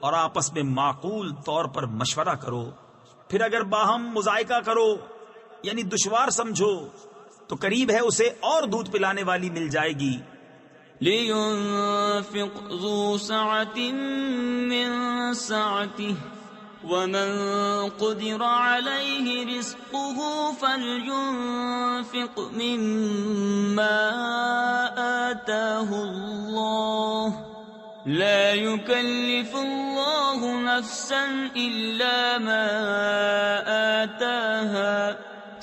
اور آپس میں معقول طور پر مشورہ کرو. پھر اگر باہم مذائقہ کرو یعنی دشوار سمجھو تو قریب ہے اسے اور دودھ پلانے والی مل جائے گی. لِيُنفِقْ ذُو سَعَةٍ مِّن سَعَتِهِ وَمَن قُدِرَ عَلَيْهِ رِزْقُهُ فَلْيُنفِقْ مِمَّا آتَاهُ اللَّهُ لا يكلف الله نفسا إلا ما آتاها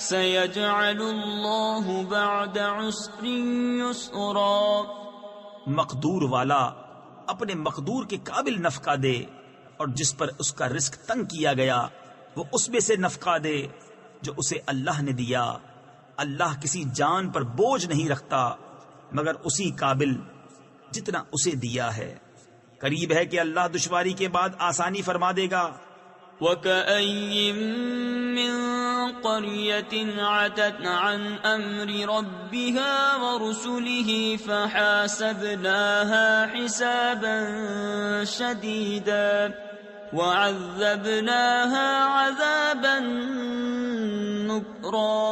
سيجعل الله بعد عسر يسرا. مقدور والا اپنے مقدور کے قابل نفقہ دے، اور جس پر اس کا رزق تنگ کیا گیا وہ اس میں سے نفقہ دے جو اسے اللہ نے دیا. اللہ کسی جان پر بوجھ نہیں رکھتا مگر اسی قابل جتنا اسے دیا ہے. قریب ہے کہ اللہ دشواری کے بعد آسانی فرما دے گا. وَكَأَيٍّ مِّن قَرْيَةٍ عَتَتْ عَنْ أَمْرِ رَبِّهَا وَرُسُلِهِ فَحَاسَبْنَاهَا حِسَابًا شَدِيدًا وَعَذَّبْنَاهَا عَذَابًا نُكْرًا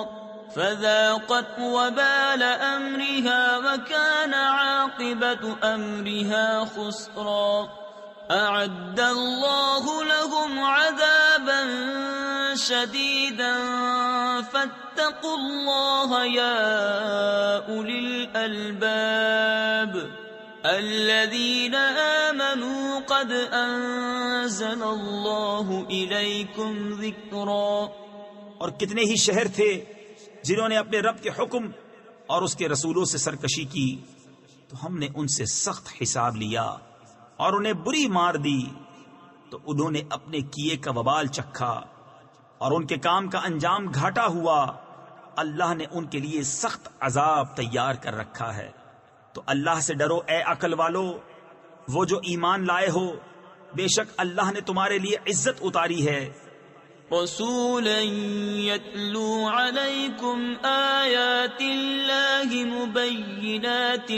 فذاقت وبال أمرها وكان عاقبة أمرها خسرا. أعد الله لهم عذابا شديدا فاتقوا الله يا أولي الألباب الذين آمنوا قد أنزل الله إليكم ذكرا. اور کتنے ہی شہر تھے جنہوں نے اپنے رب کے حکم اور اس کے رسولوں سے سرکشی کی تو ہم نے ان سے سخت حساب لیا اور انہیں بری مار دی تو انہوں نے اپنے کیے کا وبال چکھا اور ان کے کام کا انجام گھاٹا ہوا۔ اللہ نے ان کے لیے سخت عذاب تیار کر رکھا ہے۔ تو اللہ سے ڈرو اے عقل والو، وہ جو ایمان لائے ہو، بے شک اللہ نے تمہارے لیے عزت اتاری ہے۔ رسولا يتلو عليكم آيات الله مبينات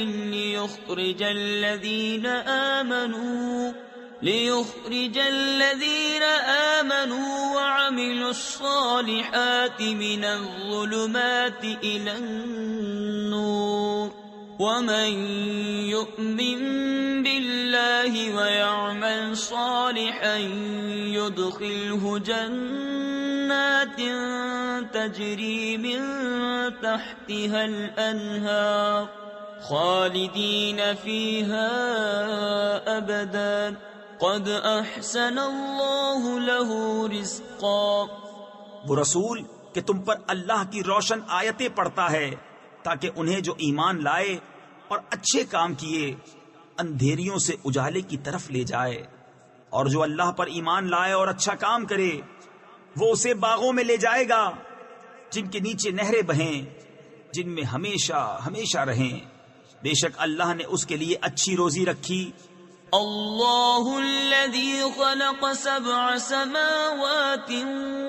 ليخرج الذين آمنوا وعملوا الصالحات من الظلمات إلى النور ومن يؤمن بالله ويعمل صالحا يدخله جنات تجري من تحتها الأنهار خالدين فيها أبدا قد أحسن الله له رزقا۔ وہ رسول کہ تم پر اللہ کی روشن آیتیں پڑھتا ہے تاکہ انہیں جو ایمان لائے اور اچھے کام کیے اندھیریوں سے اجالے کی طرف لے جائے، اور جو اللہ پر ایمان لائے اور اچھا کام کرے وہ اسے باغوں میں لے جائے گا جن کے نیچے نہریں بہیں، جن میں ہمیشہ ہمیشہ رہیں۔ بے شک اللہ نے اس کے لیے اچھی روزی رکھی۔ اللہ الذي خلق 7 سماوات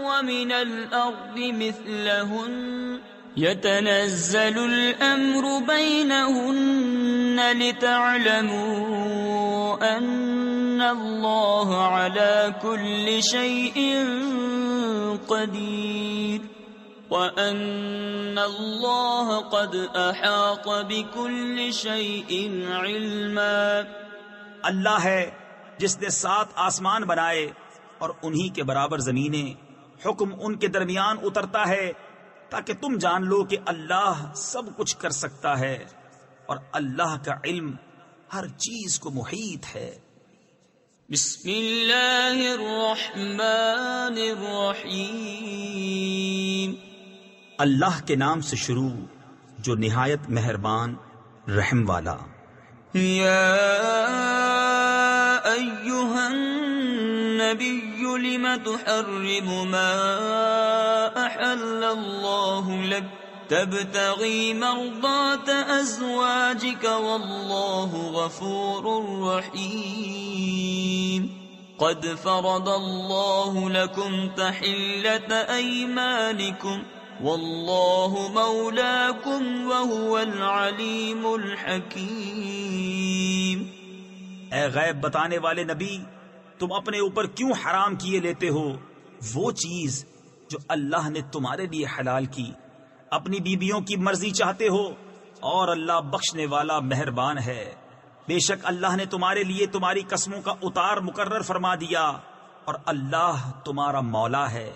ومن الأرض مثلهن يتنزل الأمر بينهن لتعلموا أن الله على كل شيء قدير وَأَنَّ اللَّهَ قَدْ أَحَاطَ بِكُلِّ شَيْءٍ عِلْمًا۔ اللہ ہے جس نے 7 آسمان بنائے اور انہی کے برابر زمینیں، حکم ان کے درمیان اترتا ہے تاکہ تم جان لو کہ اللہ سب کچھ کر سکتا ہے اور اللہ کا علم ہر چیز کو محیط ہے۔ بسم اللہ الرحمن الرحیم۔ اللہ کے نام سے شروع جو نہایت مہربان رحم والا۔ یا ایہا النبی لم تحرم ما احل اللہ لک تبتغی مرضات ازواجک واللہ غفور رحیم۔ قد فرض اللہ لکم تحلۃ ایمانکم واللہ مولاکم وہو العلیم الحکیم۔ اے غیب بتانے والے نبی، تم اپنے اوپر کیوں حرام کیے لیتے ہو وہ چیز جو اللہ نے تمہارے لیے حلال کی؟ اپنی بیویوں کی مرضی چاہتے ہو اور اللہ بخشنے والا مہربان ہے۔ بے شک اللہ نے تمہارے لیے تمہاری قسموں کا اتار مقرر فرما دیا اور اللہ تمہارا مولا ہے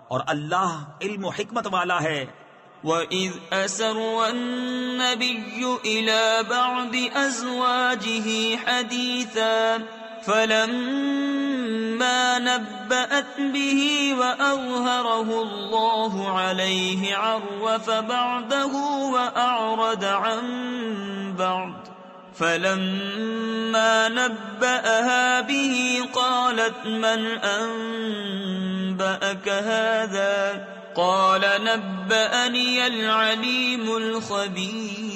اور اللہ علم و حکمت والا ہے۔ وَإِذْ أَسَرَّ النَّبِيُّ إِلَى بَعْضِ أَزْوَاجِهِ حَدِيثًا فَلَمَّا نَبَّأَتْ بِهِ وَأَظْهَرَهُ اللَّهُ عَلَيْهِ عَرَّفَ بَعْدَهُ وَأَعْرَضَ عَنْ بَعْضٍ فَلَمَّا نَبَّأَهَا بِهِ قَالَتْ مَنْ أَنْبَأَكَ هَذَا قَالَ نَبَّأَنِيَ الْعَلِيمُ الْخَبِيرُ۔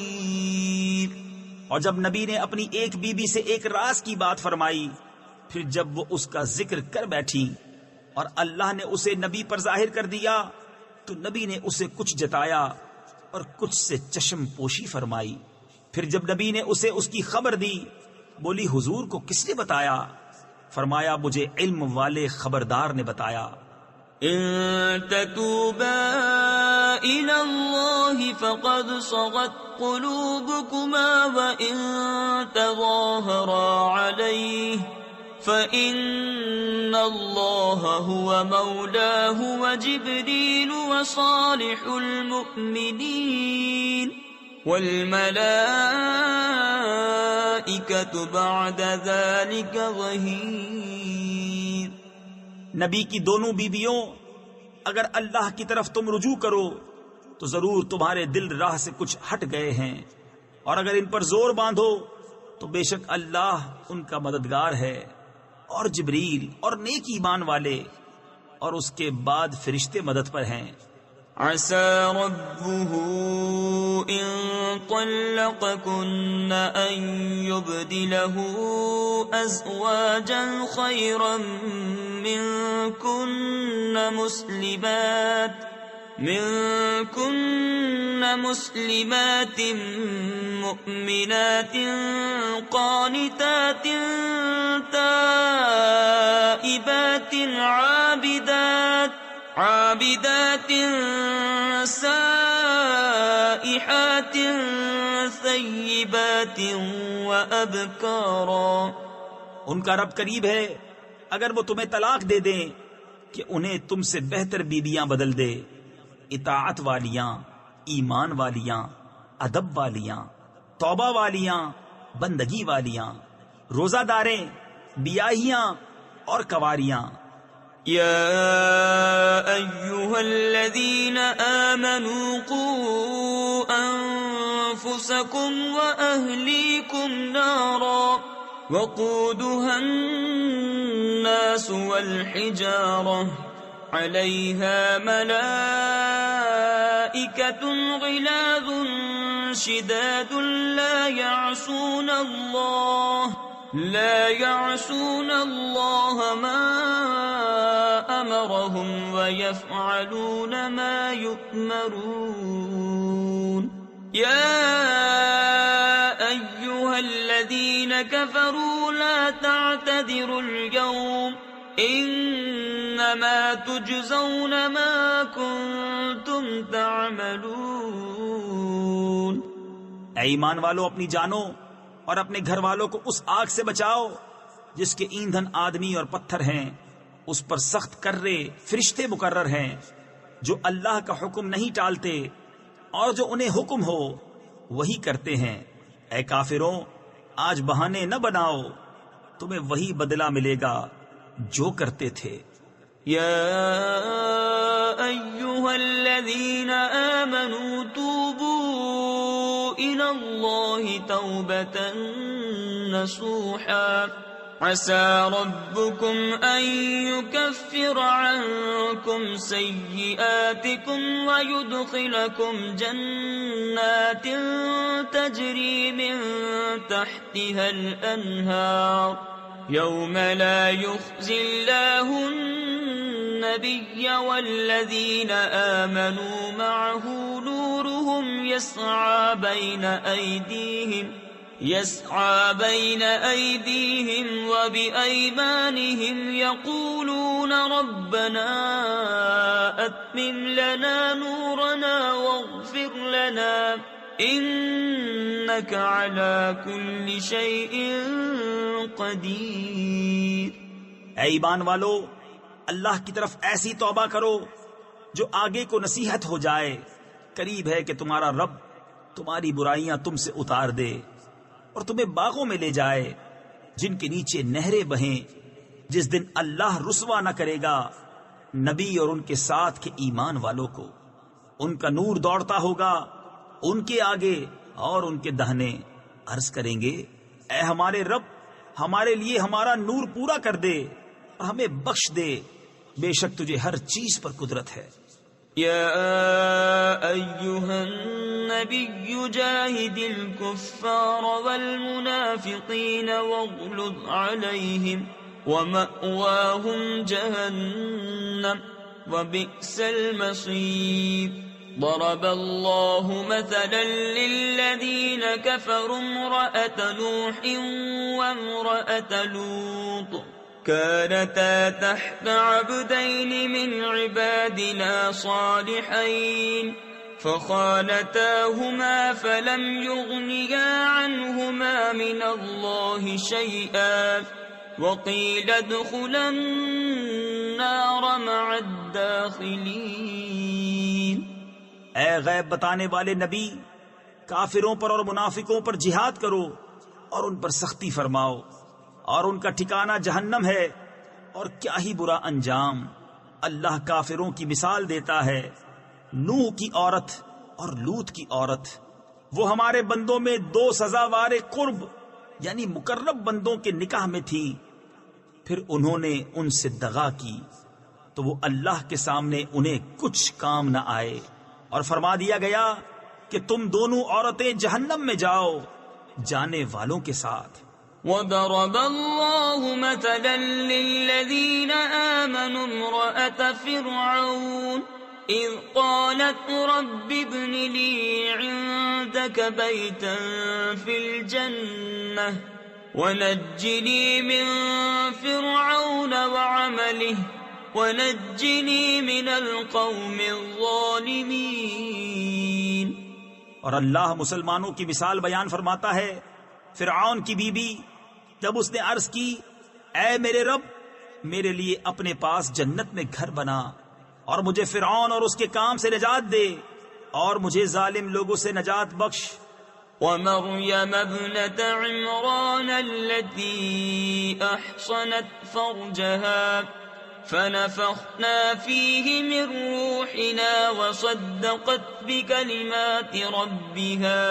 اور جب نبی نے اپنی ایک بیوی سے ایک راز کی بات فرمائی، پھر جب وہ اس کا ذکر کر بیٹھی اور اللہ نے اسے نبی پر ظاہر کر دیا تو نبی نے اسے کچھ جتایا اور کچھ سے چشم پوشی فرمائی۔ پھر جب نبی نے اسے اس کی خبر دی، بولی حضور کو کس نے بتایا؟ فرمایا مجھے علم والے خبردار نے بتایا۔ ان تتوبا الى اللہ فقد صغت قلوبكما وان تظاہرا علیہ فإن اللہ هو مولاه وجبریل وصالح المؤمنین والملائکۃ بعد ذلک ظہیر۔ نبی کی دونوں بیویوں، اگر اللہ کی طرف تم رجوع کرو تو ضرور تمہارے دل راہ سے کچھ ہٹ گئے ہیں، اور اگر ان پر زور باندھو تو بے شک اللہ ان کا مددگار ہے، اور جبریل اور نیک ایمان والے اور اس کے بعد فرشتے مدد پر ہیں۔ عسى ربه إن طلقكن أن يبدله أزواجا خيرا منكن مسلمات مؤمنات قانتات تائبات عابدات سائحات ثيبات وأبكارا۔ ان کا رب قریب ہے اگر وہ تمہیں طلاق دے دیں کہ انہیں تم سے بہتر بیویاں بدل دے، اطاعت والیاں، ایمان والیاں، ادب والیاں، توبہ والیاں، بندگی والیاں، روزہ داریں، بیاہیاں اور کنواریاں۔ يا أيها الذين آمنوا قوا أنفسكم وأهليكم نارا وقودها الناس والحجارة عليها ملائكة غلاظ شداد لا يعصون الله ما أمرهم ويفعلون ما يؤمرون۔ يا أيها الذين كفروا لا تعتذروا اليوم إنما تجزون ما كنتم تعملون۔ اے ایمان والو، اپنی جانوں اور اپنے گھر والوں کو اس آگ سے بچاؤ جس کے ایندھن آدمی اور پتھر ہیں، اس پر سخت کرے فرشتے مقرر ہیں جو اللہ کا حکم نہیں ٹالتے اور جو انہیں حکم ہو وہی کرتے ہیں۔ اے کافروں، آج بہانے نہ بناؤ، تمہیں وہی بدلہ ملے گا جو کرتے تھے۔ یا ایھا الذین آمنوا توبوا الی اللہ توبۃ نصوحا عسى ربكم أن يكفر عنكم سيئاتكم ويدخلكم جنات تجري من تحتها الأنهار يوم لا يخزي الله النبي والذين آمنوا معه نورهم يسعى بين أيديهم وبأيمانهم يقولون ربنا أتمم لنا نورنا واغفر لنا إنك على كل شيء قدير۔ اے ایمان والو، اللہ کی طرف ایسی توبہ کرو جو آگے کو نصیحت ہو جائے۔ قریب ہے کہ تمہارا رب تمہاری برائیاں تم سے اتار دے اور تمہیں باغوں میں لے جائے جن کے نیچے نہریں بہیں، جس دن اللہ رسوا نہ کرے گا نبی اور ان کے ساتھ کے ایمان والوں کو۔ ان کا نور دوڑتا ہوگا ان کے آگے اور ان کے دہنے، عرض کریں گے اے ہمارے رب، ہمارے لیے ہمارا نور پورا کر دے اور ہمیں بخش دے، بے شک تجھے ہر چیز پر قدرت ہے۔ يا أيها النبي جاهد الكفار والمنافقين واغلظ عليهم ومأواهم جهنم وبئس المصير۔ ضرب الله مثلا للذين كفروا امرأة نوح وامرأة لوط كانتا تحت عبدين من عبادنا صالحين فخانتاهما فلم يغنيا عنهما من الله شيئا وقيل ادخلا النار مع الداخلين۔ اے غیب بتانے والے نبی، کافروں پر اور منافقوں پر جہاد کرو اور ان پر سختی فرماؤ، اور ان کا ٹھکانہ جہنم ہے، اور کیا ہی برا انجام۔ اللہ کافروں کی مثال دیتا ہے نوح کی عورت اور لوط کی عورت، وہ ہمارے بندوں میں 2 سزاوار قرب یعنی مقرب بندوں کے نکاح میں تھی، پھر انہوں نے ان سے دغا کی تو وہ اللہ کے سامنے انہیں کچھ کام نہ آئے، اور فرما دیا گیا کہ تم دونوں عورتیں جہنم میں جاؤ جانے والوں کے ساتھ۔ وضرب الله مثلا للذين آمنوا امرأة فرعون إذ قالت رب ابن لي عندك بيتا في الجنة ونجني من فرعون وعمله ونجني من القوم الظالمين۔ اور اللہ مسلمانوں کی مثال بیان فرماتا ہے فرعون کی بیوی جب اس نے عرض کی اے میرے رب میرے لیے اپنے پاس جنت میں گھر بنا اور مجھے فرعون اور اس کے کام سے نجات دے اور مجھے ظالم لوگوں سے نجات بخش۔ ومريم ابنة عمران التي أحصنت فرجها فنفخنا فيه من روحنا وصدقت بكلمات ربها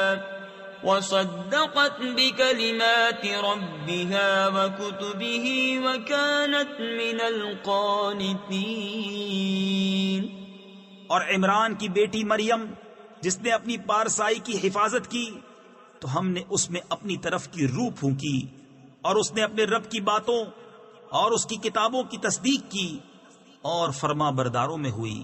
وكتبه وكانت من القانتين۔ اور عمران کی بیٹی مریم جس نے اپنی پارسائی کی حفاظت کی تو ہم نے اس میں اپنی طرف کی روح پھونکی اور اس نے اپنے رب کی باتوں اور اس کی کتابوں کی تصدیق کی اور فرما برداروں میں ہوئی۔